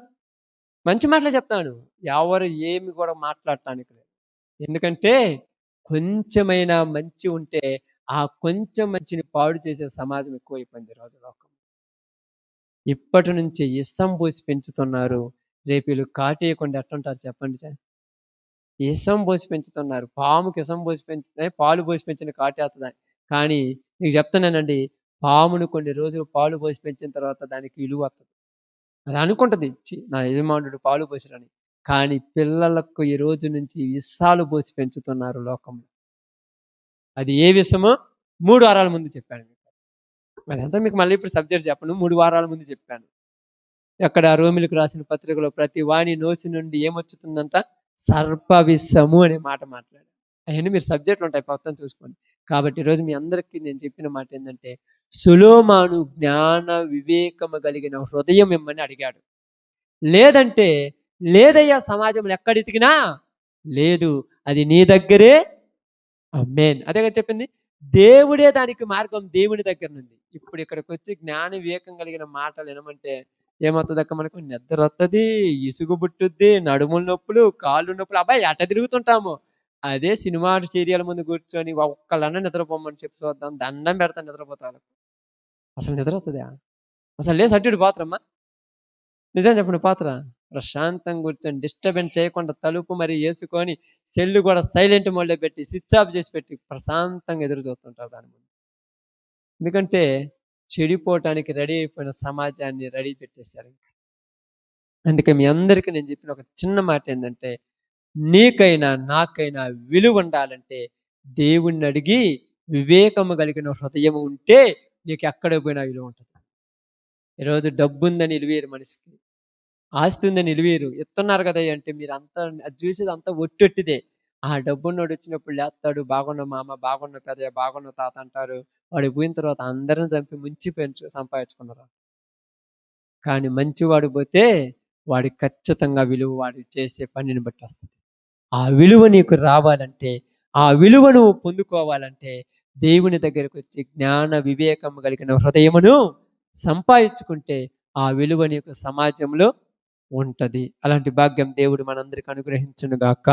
మంచి మాటలు చెప్తాను. ఎవరు ఏమి కూడా మాట్లాడటానికి లేదు. ఎందుకంటే కొంచెమైనా మంచి ఉంటే ఆ కొంచెం మంచిని పాడు చేసే సమాజం ఎక్కువైపోయింది రోజు లోకం. ఇప్పటి నుంచి ఇసం పోసి పెంచుతున్నారు. రేపు వీళ్ళు కాటేయకుండా ఎట్టుంటారు చెప్పండి? ఇసం పోసి పెంచుతున్నారు. పాముకి ఇసం పోసి పెంచితే పాలు పోసి పెంచిన కాటేస్తుందని. కానీ నీకు చెప్తున్నానండి, పామును కొన్ని రోజులు పాలు పోసి పెంచిన తర్వాత దానికి విలువ వస్తుంది. అది అనుకుంటది, నా యజమానుడు పాలు పోసిరని. కానీ పిల్లలకు ఈ రోజు నుంచి విషాలు పోసి పెంచుతున్నారు లోకంలో. అది ఏ విషమో 3 వారాల ముందు చెప్పాను మీకు. అదంతా మీకు మళ్ళీ ఇప్పుడు సబ్జెక్ట్ చెప్పను. 3 వారాల ముందు చెప్పాను. ఎక్కడ రోమిలకు రాసిన పత్రికలో ప్రతి వాణి నోసి నుండి ఏమొచ్చుతుందంట? సర్ప విషము అనే మాట మాట్లాడారు. అవన్నీ మీరు సబ్జెక్టులు ఉంటాయి, మొత్తం చూసుకోండి. కాబట్టి ఈరోజు మీ అందరికీ నేను చెప్పిన మాట ఏంటంటే, సొలొమోను జ్ఞాన వివేకము కలిగిన హృదయం ఇమ్మని అడిగాడు. లేదంటే లేదయ్యా, సమాజంలో ఎక్కడెతికినా లేదు, అది నీ దగ్గరే. ఆమేన్. అదేగా చెప్పింది. దేవుడే దానికి మార్గం, దేవుని దగ్గర నుండి. ఇప్పుడు ఇక్కడికి వచ్చి జ్ఞాన వివేకం కలిగిన మాటలు వినమంటే ఏమవుతుందక్క? మనకు నిద్ర వస్తుంది, ఇసుగు పుట్టుద్ది, నడుముల నొప్పులు, కాళ్ళు నొప్పులు. అబ్బాయి ఎట తిరుగుతుంటాము. అదే సినిమా సీరియల్ ముందు కూర్చొని ఒక్కళ్ళన్నా నిద్రపోమని చెప్పి చూద్దాం, దండం పెడతాను నిద్రపోతాను. అసలు నిద్ర వస్తుందా? అసలు లేదు సర్టిఫికేట్ పోతారమ్మా. నిజం చెప్పండి, పోతారా? ప్రశాంతంగా కూర్చొని డిస్టర్బెన్స్ చేయకుండా తలుపు మరి వేసుకొని సెల్లు కూడా సైలెంట్ మోడ్లో పెట్టి స్విచ్ ఆఫ్ చేసి పెట్టి ప్రశాంతంగా ఎదురు చూస్తుంటారు దాని ముందు. ఎందుకంటే చెడిపోవటానికి రెడీ అయిపోయిన సమాజాన్ని రెడీ పెట్టేశారు. ఇంకా అందుకే మీ అందరికీ నేను చెప్పిన ఒక చిన్న మాట ఏంటంటే, నీకైనా నాకైనా విలువ ఉండాలంటే దేవుణ్ణి అడిగి వివేకము కలిగిన హృదయం ఉంటే నీకు ఎక్కడ పోయినా విలువ ఉంటుంది. ఈరోజు డబ్బు ఉందని విలువేరు, మనిషికి ఆస్తి ఉందని విలువేరు. ఎత్తున్నారు కదా అంటే మీరు అంతా అది చూసేది అంతా ఒట్టొట్టిదే. ఆ డబ్బున్నోడు వచ్చినప్పుడు లేస్తాడు, బాగున్న మామ, బాగున్న పెదయ్య, బాగున్న తాత అంటారు. వాడు పోయిన తర్వాత అందరిని చంపి ముంచి సంపాదించుకున్నారు. కానీ మంచివాడు పోతే వాడి ఖచ్చితంగా విలువ వాడు చేసే పనిని బట్టి వస్తుంది. ఆ విలువ నీకు రావాలంటే, ఆ విలువ నువ్వు పొందుకోవాలంటే దేవుని దగ్గరకు వచ్చి జ్ఞాన వివేకము కలిగిన హృదయమును సంపాదించుకుంటే ఆ విలువ నీకు సమాజంలో ఉంటది. అలాంటి భాగ్యం దేవుడు మనందరికి అనుగ్రహించును గాక.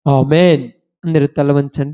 ఆమేన్. అందరూ తల వంచండి.